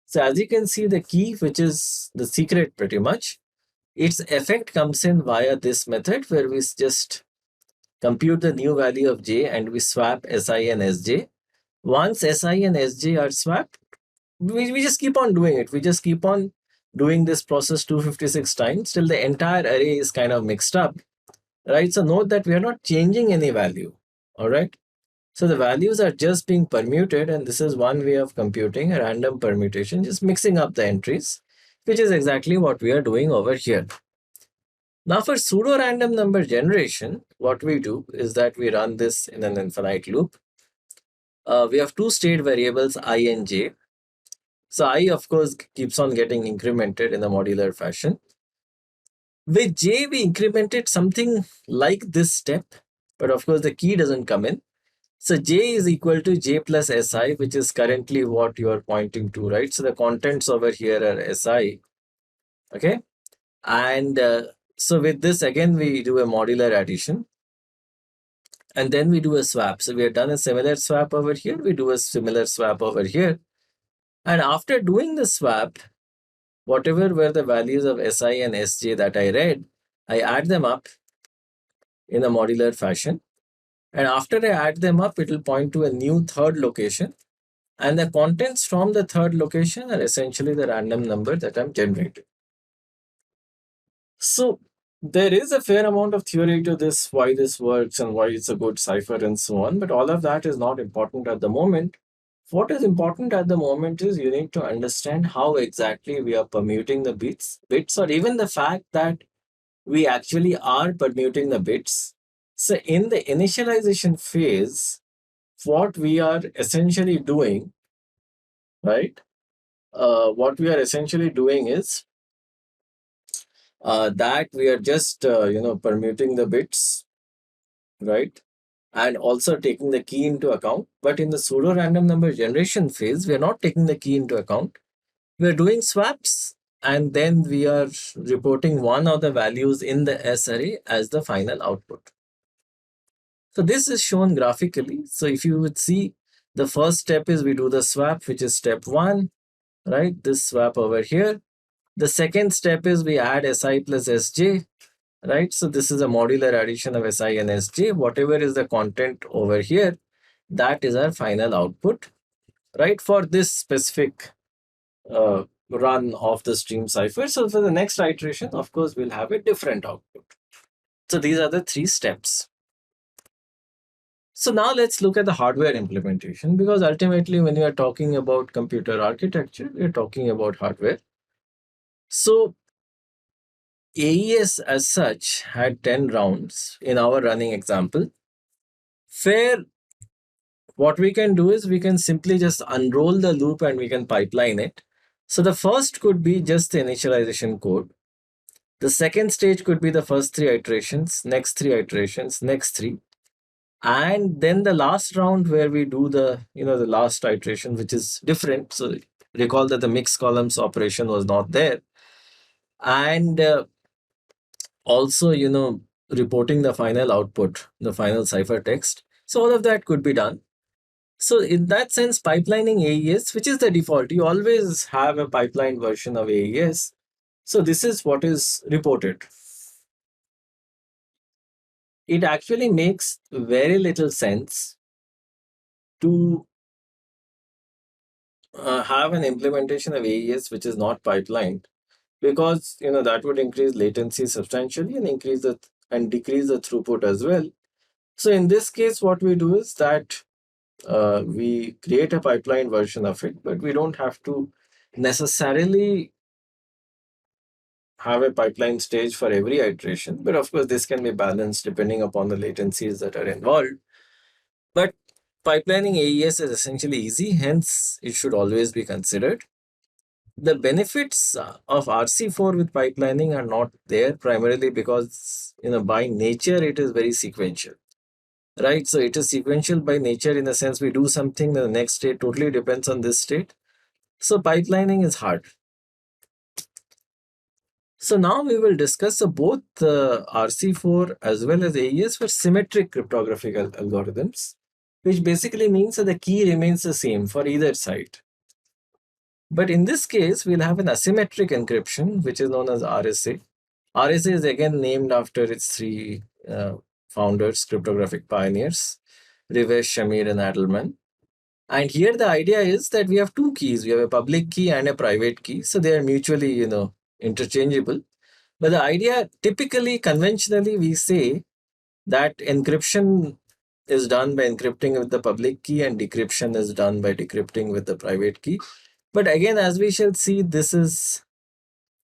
So as you can see, the key, which is the secret pretty much, its effect comes in via this method where we just compute the new value of j and we swap Si and Sj. Once Si and Sj are swapped, we just keep on doing it. We just keep on doing this process 256 times till the entire array is kind of mixed up, right? So note that we are not changing any value, all right? So the values are just being permuted, and this is one way of computing a random permutation, just mixing up the entries, which is exactly what we are doing over here. Now for pseudo-random number generation, what we do is that we run this in an infinite loop. We have two state variables, I and j. So I, of course, keeps on getting incremented in a modular fashion. With j, we incremented something like this step, but of course the key doesn't come in. So j is equal to j plus si, which is currently what you are pointing to, right? So the contents over here are si, okay? And so with this, again, we do a modular addition. And then we do a swap. So we have done a similar swap over here. We do a similar swap over here. And after doing the swap, whatever were the values of Si and Sj that I read, I add them up in a modular fashion. And after I add them up, it will point to a new third location. And the contents from the third location are essentially the random number that I'm generating. So there is a fair amount of theory to this, why this works and why it's a good cipher and so on. But all of that is not important at the moment. What is important at the moment is you need to understand how exactly we are permuting the bits, or even the fact that we actually are permuting the bits. So in the initialization phase, what we are essentially doing, right? What we are essentially doing is that we are just permuting the bits, right? And also taking the key into account. But in the pseudo random number generation phase, we are not taking the key into account. We are doing swaps, and then we are reporting one of the values in the S array as the final output. So this is shown graphically. So if you would see, the first step is we do the swap, which is step 1, right? This swap over here. The second step is we add Si plus Sj, right? So this is a modular addition of Si and Sj. Whatever is the content over here, that is our final output, right? For this specific run of the stream cipher. So for the next iteration, of course, we'll have a different output. So these are the 3 steps. So now let's look at the hardware implementation, because ultimately when you are talking about computer architecture, you're talking about hardware. So AES as such had 10 rounds in our running example, where what we can do is we can simply just unroll the loop and we can pipeline it. So the first could be just the initialization code. The second stage could be the first 3 iterations, next 3 iterations, next 3. And then the last round where we do the last iteration, which is different. So recall that the mixed columns operation was not there. And also, reporting the final output, the final ciphertext. So all of that could be done. So in that sense, pipelining AES, which is the default, you always have a pipeline version of AES. So this is what is reported. It actually makes very little sense to have an implementation of AES which is not pipelined, because that would increase latency substantially and decrease the throughput as well. So in this case, what we do is that we create a pipeline version of it, but we don't have to necessarily have a pipeline stage for every iteration. But of course, this can be balanced depending upon the latencies that are involved. But pipelining AES is essentially easy, hence it should always be considered. The benefits of RC4 with pipelining are not there, primarily because by nature it is very sequential, right? So it is sequential by nature, in the sense we do something, the next state totally depends on this state. So pipelining is hard. So now we will discuss both RC4 as well as AES for symmetric cryptographic algorithms, which basically means that the key remains the same for either side. But in this case, we'll have an asymmetric encryption, which is known as RSA. RSA is again named after its 3 founders, cryptographic pioneers, Rivesh, Shamir, and Adelman. And here the idea is that we have 2 keys. We have a public key and a private key. So they are mutually, interchangeable. But the idea, typically, conventionally, we say that encryption is done by encrypting with the public key and decryption is done by decrypting with the private key. But again, as we shall see, this is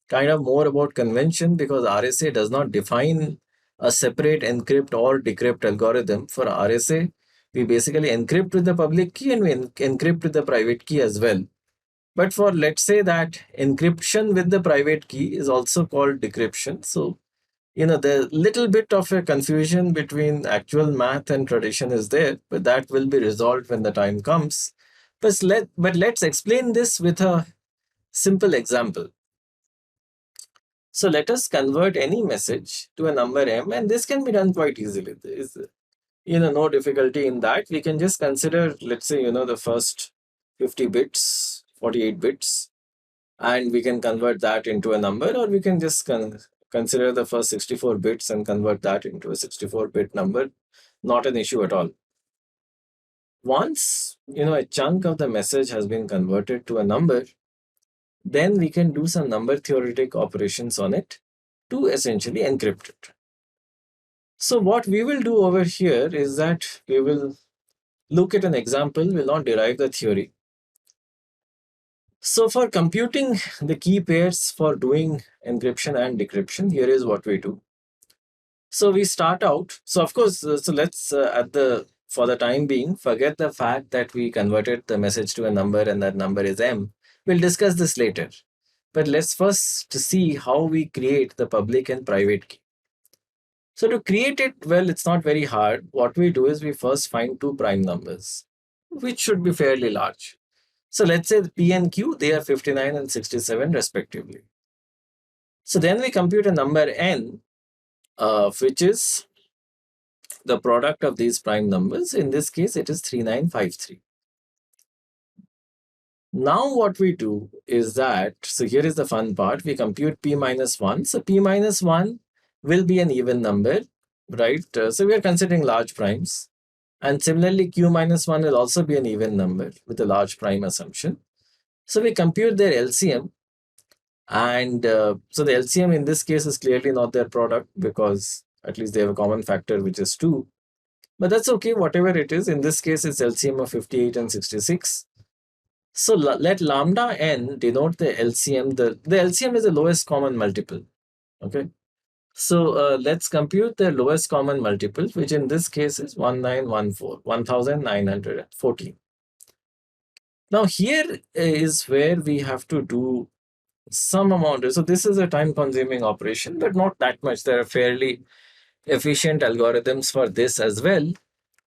kind of more about convention, because RSA does not define a separate encrypt or decrypt algorithm. For RSA, we basically encrypt with the public key and we encrypt with the private key as well. But for, let's say that encryption with the private key is also called decryption. So, the little bit of a confusion between actual math and tradition is there, but that will be resolved when the time comes. But let's explain this with a simple example. So let us convert any message to a number m, and this can be done quite easily. There is no difficulty in that. We can just consider, let's say, the first 50 bits, 48 bits, and we can convert that into a number, or we can just consider the first 64 bits and convert that into a 64-bit number. Not an issue at all. Once, a chunk of the message has been converted to a number, then we can do some number theoretic operations on it to essentially encrypt it. So what we will do over here is that we will look at an example, we'll not derive the theory. So for computing the key pairs for doing encryption and decryption, here is what we do. So we start out. So of course, so let's for the time being, forget the fact that we converted the message to a number and that number is M. We'll discuss this later. But let's first see how we create the public and private key. So to create it, well, it's not very hard. What we do is we first find two prime numbers, which should be fairly large. So let's say P and Q, they are 59 and 67 respectively. So then we compute a number N, which is the product of these prime numbers. In this case, it is 3953. Now what we do is that, so here is the fun part, we compute P minus 1. So P minus 1 will be an even number, right? So we are considering large primes. And similarly, Q minus 1 will also be an even number with a large prime assumption. So we compute their LCM. And so the LCM in this case is clearly not their product because at least they have a common factor, which is 2. But that's okay, whatever it is. In this case, it's LCM of 58 and 66. So let lambda n denote the LCM. The LCM is the lowest common multiple. Okay. So let's compute the lowest common multiple, which in this case is 1914. Now here is where we have to do some amount. So this is a time consuming operation, but not that much. There are fairly efficient algorithms for this as well.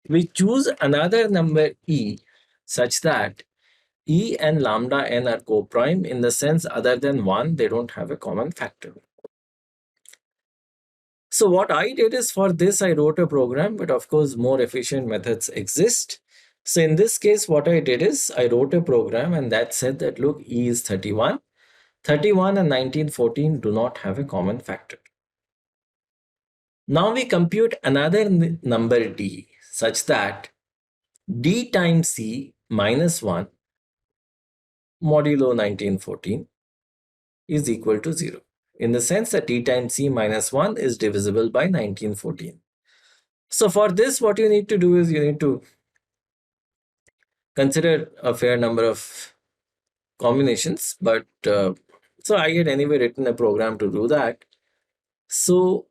We choose another number E such that E and lambda n are co-prime in the sense other than 1, they don't have a common factor. So what I did is for this, I wrote a program, but of course, more efficient methods exist. So in this case, what I did is I wrote a program and that said that, look, E is 31. 31 and 1914 do not have a common factor. Now we compute another number D such that D times C minus 1 modulo 1914 is equal to 0. In the sense that D times C minus 1 is divisible by 1914. So for this, what you need to do is you need to consider a fair number of combinations, but so I had anyway written a program to do that. So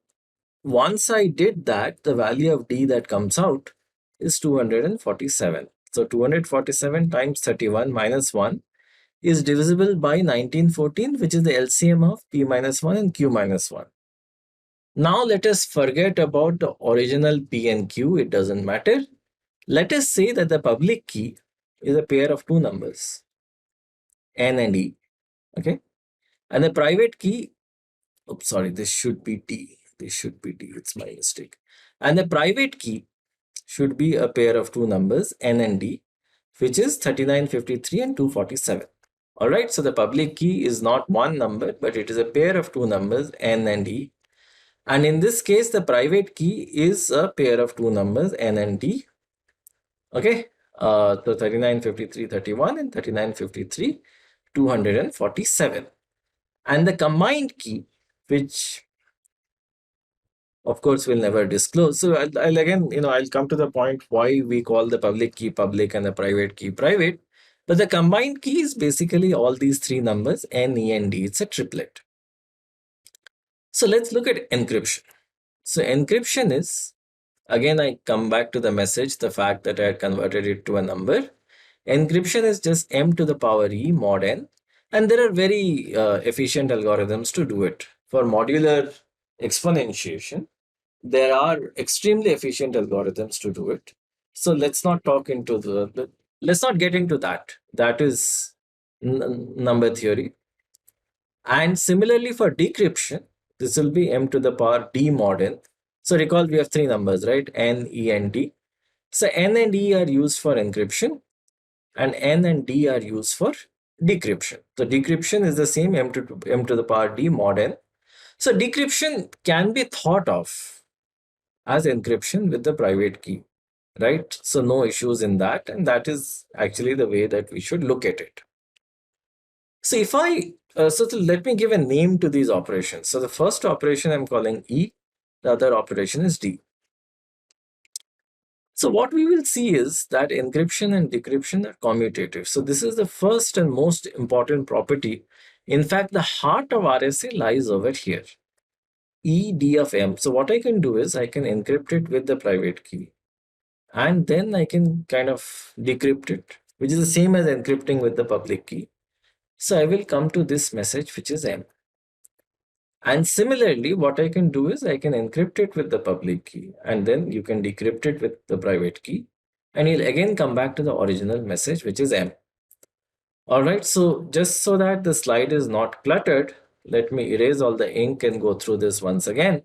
once I did that, the value of D that comes out is 247. So 247 times 31 minus 1 is divisible by 1914, which is the LCM of P minus 1 and Q minus 1. Now let us forget about the original P and Q. It doesn't matter. Let us say that the public key is a pair of two numbers, N and E. Okay. And the private key, oops, sorry, this should be D. This should be D. It's my mistake. And the private key should be a pair of two numbers, N and D, which is 3953 and 247. All right, so the public key is not one number, but it is a pair of two numbers, N and E. And in this case, the private key is a pair of two numbers, N and D. Okay, so 3953 31 and 3953 247. And the combined key, which of course we'll never disclose. So I'll again, I'll come to the point why we call the public key public and the private key private. But the combined key is basically all these three numbers, N, E, and D. It's a triplet. So let's look at encryption. So encryption is, again, I come back to the message, the fact that I had converted it to a number. Encryption is just M to the power E mod N. And there are very efficient algorithms to do it. For modular exponentiation, there are extremely efficient algorithms to do it. So let's not talk into let's not get into that. That is number theory. And similarly for decryption, this will be M to the power D mod N. So recall we have three numbers, right? N, E, and D. So N and E are used for encryption and N and D are used for decryption. So decryption is the same M to the power D mod N. So decryption can be thought of as encryption with the private key, right? So no issues in that, and that is actually the way that we should look at it. So if I let me give a name to these operations. So the first operation I'm calling E, the other operation is D. So what we will see is that encryption and decryption are commutative. So this is the first and most important property. In fact, the heart of RSA lies over here. E D of M. So what I can do is I can encrypt it with the private key, and then I can kind of decrypt it, which is the same as encrypting with the public key. So I will come to this message, which is M. And similarly, what I can do is I can encrypt it with the public key, and then you can decrypt it with the private key, and you'll again come back to the original message, which is M. All right, so just so that the slide is not cluttered, let me erase all the ink and go through this once again.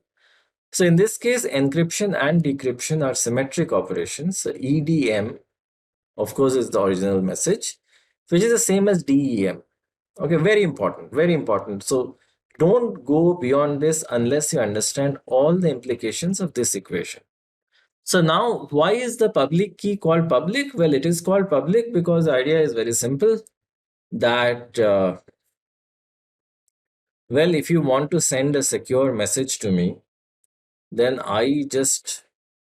So in this case, encryption and decryption are symmetric operations. So EDM, of course, is the original message, which is the same as DEM. Okay, very important, very important. So don't go beyond this unless you understand all the implications of this equation. So now, why is the public key called public? Well, it is called public because the idea is very simple that, well, if you want to send a secure message to me, then I just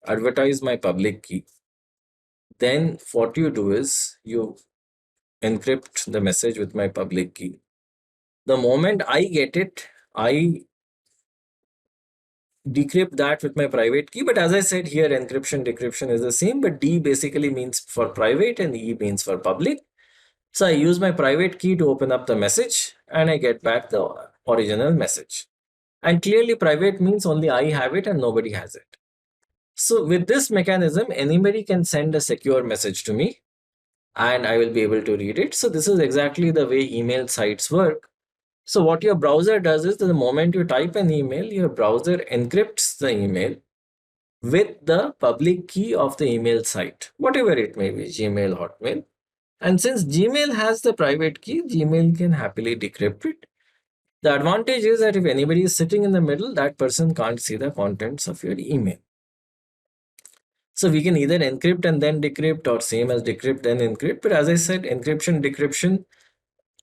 advertise my public key. Then what you do is you encrypt the message with my public key. The moment I get it, I decrypt that with my private key. But as I said here, encryption, decryption is the same, but D basically means for private and E means for public. So I use my private key to open up the message and I get back the original message. And clearly private means only I have it and nobody has it. So with this mechanism, anybody can send a secure message to me and I will be able to read it. So this is exactly the way email sites work. So what your browser does is that the moment you type an email, your browser encrypts the email with the public key of the email site, whatever it may be, Gmail, Hotmail. And since Gmail has the private key, Gmail can happily decrypt it. The advantage is that if anybody is sitting in the middle, that person can't see the contents of your email. So we can either encrypt and then decrypt or same as decrypt then encrypt. But as I said, encryption, decryption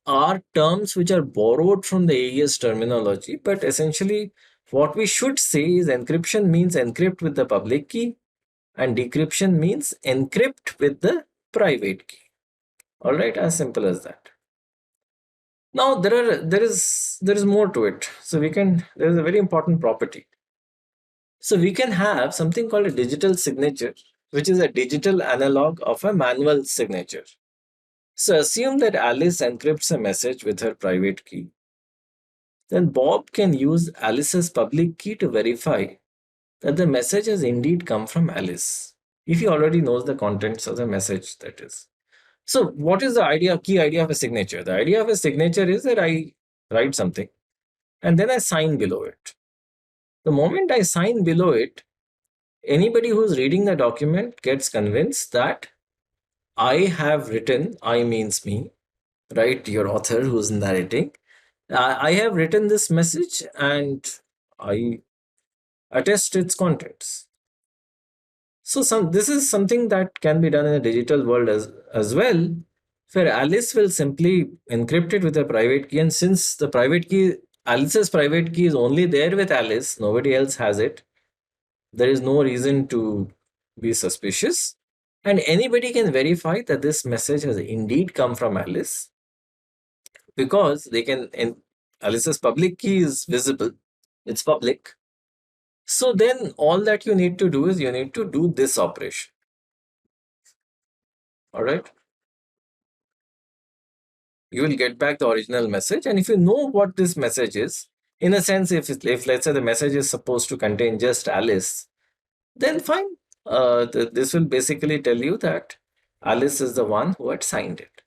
are terms which are borrowed from the AES terminology. But essentially, what we should say is encryption means encrypt with the public key and decryption means encrypt with the private key. All right, as simple as that. Now there is more to it. So there is a very important property. So we can have something called a digital signature, which is a digital analog of a manual signature. So assume that Alice encrypts a message with her private key. Then Bob can use Alice's public key to verify that the message has indeed come from Alice, if he already knows the contents of the message, that is. So what is the key idea of a signature? The idea of a signature is that I write something and then I sign below it. The moment I sign below it, anybody who's reading the document gets convinced that I have written, I means me, right? Your author who's narrating. I have written this message and I attest its contents. So this is something that can be done in a digital world as well, where Alice will simply encrypt it with a private key. And since the private key, Alice's private key is only there with Alice, nobody else has it, there is no reason to be suspicious. And anybody can verify that this message has indeed come from Alice because Alice's public key is visible, it's public. So then all that you need to do is you need to do this operation. All right. You will get back the original message. And if you know what this message is, in a sense, if let's say the message is supposed to contain just Alice, then fine. This will basically tell you that Alice is the one who had signed it.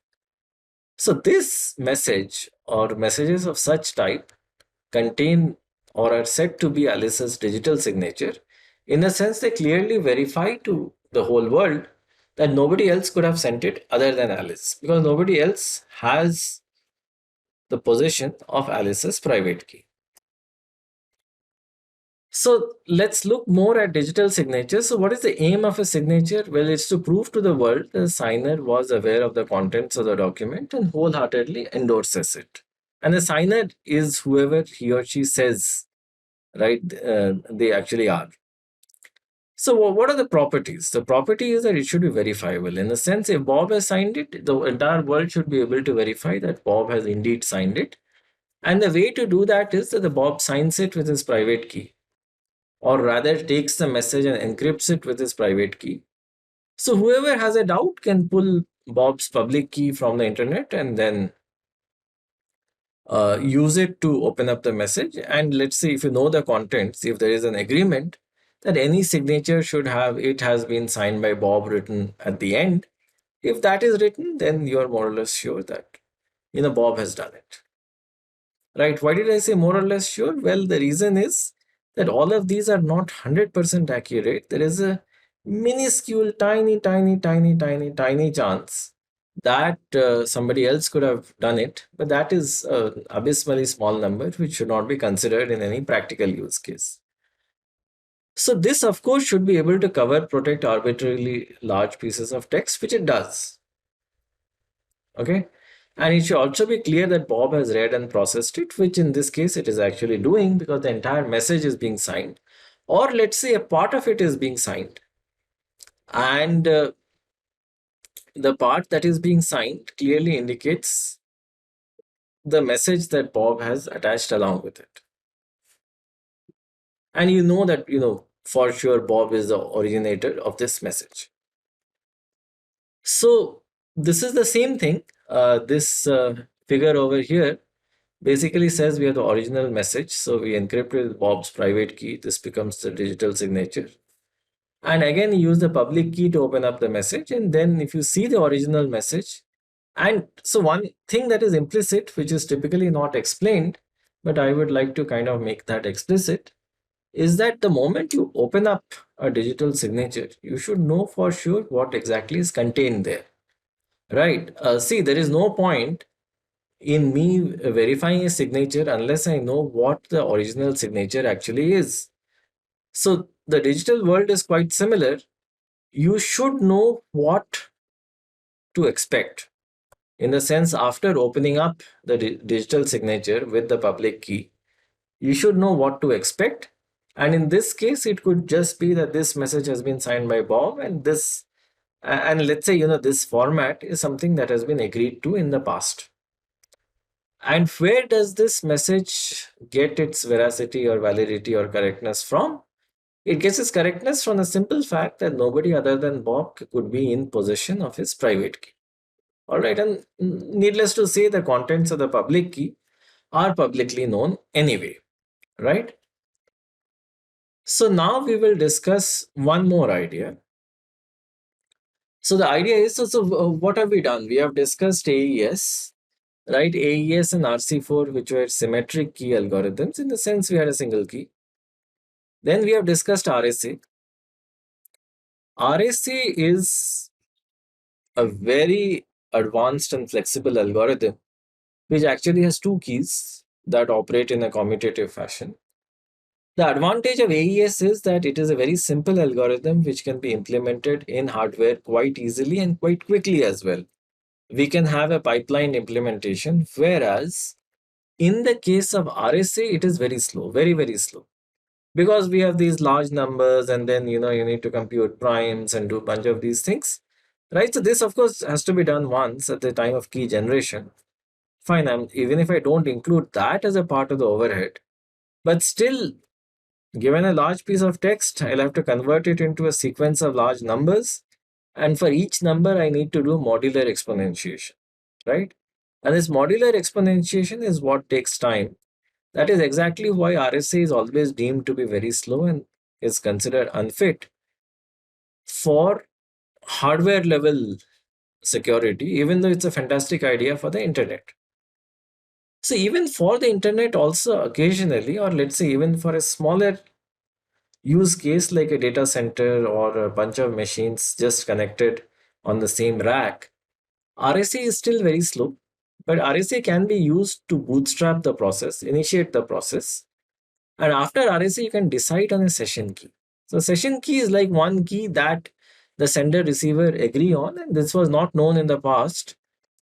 So this message or messages of such type contain or are said to be Alice's digital signature. In a sense, they clearly verify to the whole world that nobody else could have sent it other than Alice, because nobody else has the possession of Alice's private key. So let's look more at digital signatures. So what is the aim of a signature? Well, it's to prove to the world the signer was aware of the contents of the document and wholeheartedly endorses it. And the signer is whoever he or she says, right? They actually are. So what are the properties? The property is that it should be verifiable. In the sense, if Bob has signed it, the entire world should be able to verify that Bob has indeed signed it. And the way to do that is that the Bob signs it with his private key, or rather takes the message and encrypts it with his private key. So whoever has a doubt can pull Bob's public key from the internet and then use it to open up the message. And let's say if you know the contents, if there is an agreement that any signature should have it has been signed by Bob written at the end, if that is written, then you are more or less sure that Bob has done it. Right? Why did I say more or less sure? Well, the reason is that all of these are not 100% accurate. There is a minuscule, tiny chance that somebody else could have done it, but that is an abysmally small number, which should not be considered in any practical use case. So this, of course, should be able to protect arbitrarily large pieces of text, which it does. Okay. And it should also be clear that Bob has read and processed it, which in this case it is actually doing because the entire message is being signed. Or let's say a part of it is being signed. And the part that is being signed clearly indicates the message that Bob has attached along with it. And you know that, for sure Bob is the originator of this message. So this is the same thing. This figure over here basically says we have the original message. So we encrypt with Bob's private key. This becomes the digital signature. And again, you use the public key to open up the message. And then if you see the original message, and so one thing that is implicit, which is typically not explained, but I would like to kind of make that explicit, is that the moment you open up a digital signature, you should know for sure what exactly is contained there. Right? See, there is no point in me verifying a signature unless I know what the original signature actually is. So the digital world is quite similar. You should know what to expect. In the sense, after opening up the digital signature with the public key, you should know what to expect. And in this case, it could just be that this message has been signed by Bob, and let's say, this format is something that has been agreed to in the past. And where does this message get its veracity or validity or correctness from? It gets its correctness from the simple fact that nobody other than Bob could be in possession of his private key. All right, and needless to say, the contents of the public key are publicly known anyway, right? So now we will discuss one more idea. So the idea is, what have we done? We have discussed AES, right? AES and RC4, which were symmetric key algorithms. In the sense, we had a single key. Then we have discussed RSA. RSA is a very advanced and flexible algorithm, which actually has two keys that operate in a commutative fashion. The advantage of AES is that it is a very simple algorithm which can be implemented in hardware quite easily and quite quickly as well. We can have a pipeline implementation, whereas in the case of RSA, it is very slow, very, very slow. Because we have these large numbers and then, you need to compute primes and do a bunch of these things, right? So this, of course, has to be done once at the time of key generation. Fine, even if I don't include that as a part of the overhead, but still, given a large piece of text, I'll have to convert it into a sequence of large numbers. And for each number, I need to do modular exponentiation, right? And this modular exponentiation is what takes time. That is exactly why RSA is always deemed to be very slow and is considered unfit for hardware level security, even though it's a fantastic idea for the internet. So even for the internet also occasionally, or let's say even for a smaller use case like a data center or a bunch of machines just connected on the same rack, RSA is still very slow, but RSA can be used to bootstrap the process, initiate the process, And after RSA, you can decide on a session key. So session key is like one key that the sender receiver agree on, and this was not known in the past.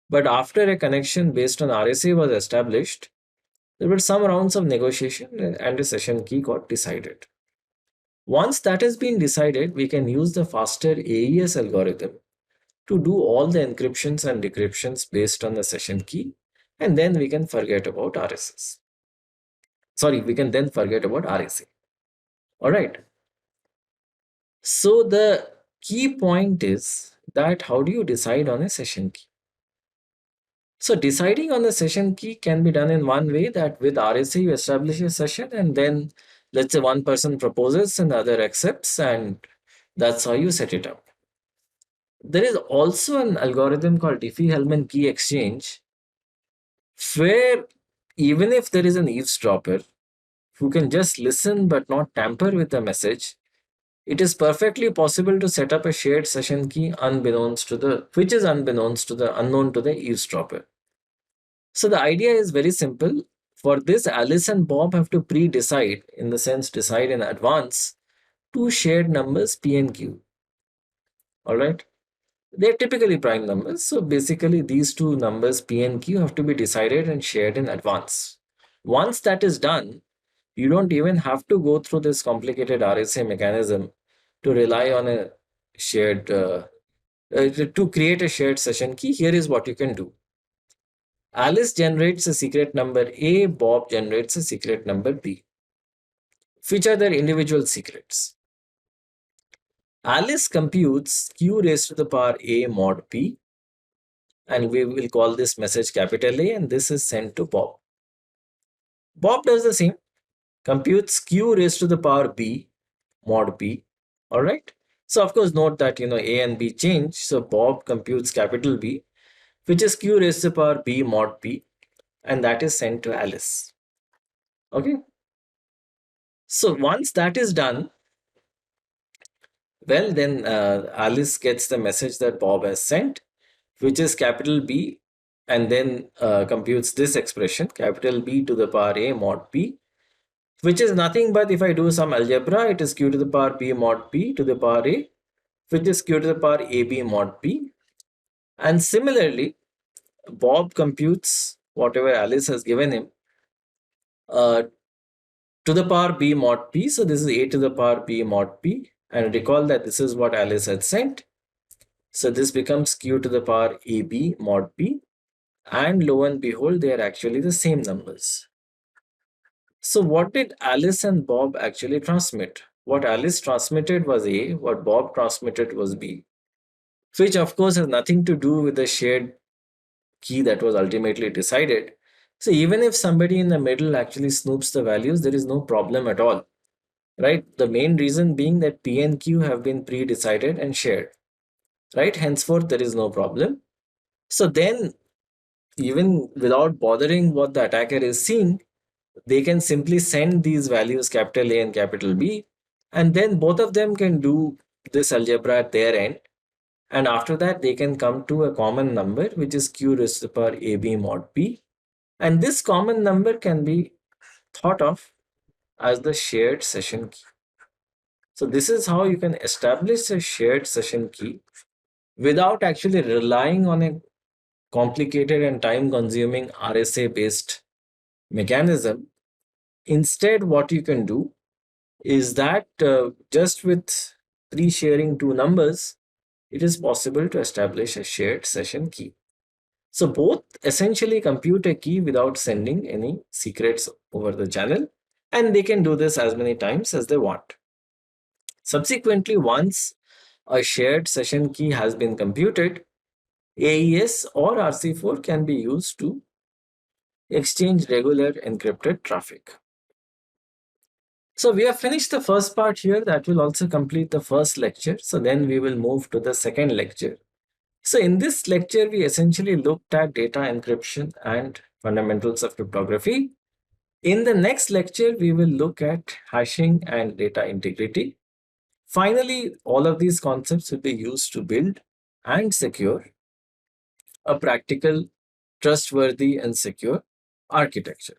But after a connection based on RSA was established, there were some rounds of negotiation and a session key got decided. Once that has been decided, we can use the faster AES algorithm to do all the encryptions and decryptions based on the session key, and then we can forget about RSS. Sorry, we can then forget about RSA. All right. So the key point is that how do you decide on a session key? So deciding on the session key can be done in one way, that with RSA you establish a session and then let's say one person proposes and the other accepts, and that's how you set it up. There is also an algorithm called Diffie-Hellman key exchange where even if there is an eavesdropper who can just listen but not tamper with the message, it is perfectly possible to set up a shared session key unbeknownst to the which is unbeknownst to the unknown to the eavesdropper. So the idea is very simple. For this, Alice and Bob have to pre-decide, in the sense decide in advance, two shared numbers P and Q. All right. They're typically prime numbers. So basically, these two numbers P and Q have to be decided and shared in advance. Once that is done, you don't even have to go through this complicated RSA mechanism to rely on a shared, to create a shared session key. Here is what you can do. Alice generates a secret number A, Bob generates a secret number B. Which are their individual secrets? Alice computes Q raised to the power A mod P, and we will call this message capital A, and this is sent to Bob. Bob does the same, computes Q raised to the power B mod P. All right. So of course, note that A and B change. So Bob computes capital B, which is Q raised to the power B mod P, and that is sent to Alice. Okay. So once that is done, well, then Alice gets the message that Bob has sent, which is capital B, and then computes this expression, capital B to the power A mod P, which is nothing but, if I do some algebra, it is Q to the power B mod P to the power A, which is Q to the power AB mod P. And similarly, Bob computes whatever Alice has given him uh, to the power B mod P. So this is A to the power B mod P. And recall that this is what Alice had sent. So this becomes Q to the power AB mod P. And lo and behold, they are actually the same numbers. So what did Alice and Bob actually transmit? What Alice transmitted was A, what Bob transmitted was B, which of course has nothing to do with the shared key that was ultimately decided. So even if somebody in the middle actually snoops the values, there is no problem at all, right? The main reason being that P and Q have been pre-decided and shared, right? Henceforth, there is no problem. So then, even without bothering what the attacker is seeing, they can simply send these values capital A and capital B, and then both of them can do this algebra at their end. And after that, they can come to a common number, which is Q raised to the power AB mod P. And this common number can be thought of as the shared session key. So this is how you can establish a shared session key without actually relying on a complicated and time consuming RSA based mechanism. Instead, what you can do is that just with pre-sharing two numbers, it is possible to establish a shared session key. So both essentially compute a key without sending any secrets over the channel, and they can do this as many times as they want. Subsequently, once a shared session key has been computed, AES or RC4 can be used to exchange regular encrypted traffic. So we have finished the first part here. That will also complete the first lecture. So then we will move to the second lecture. So in this lecture, we essentially looked at data encryption and fundamentals of cryptography. In the next lecture, we will look at hashing and data integrity. Finally, all of these concepts will be used to build and secure a practical, trustworthy, and secure architecture.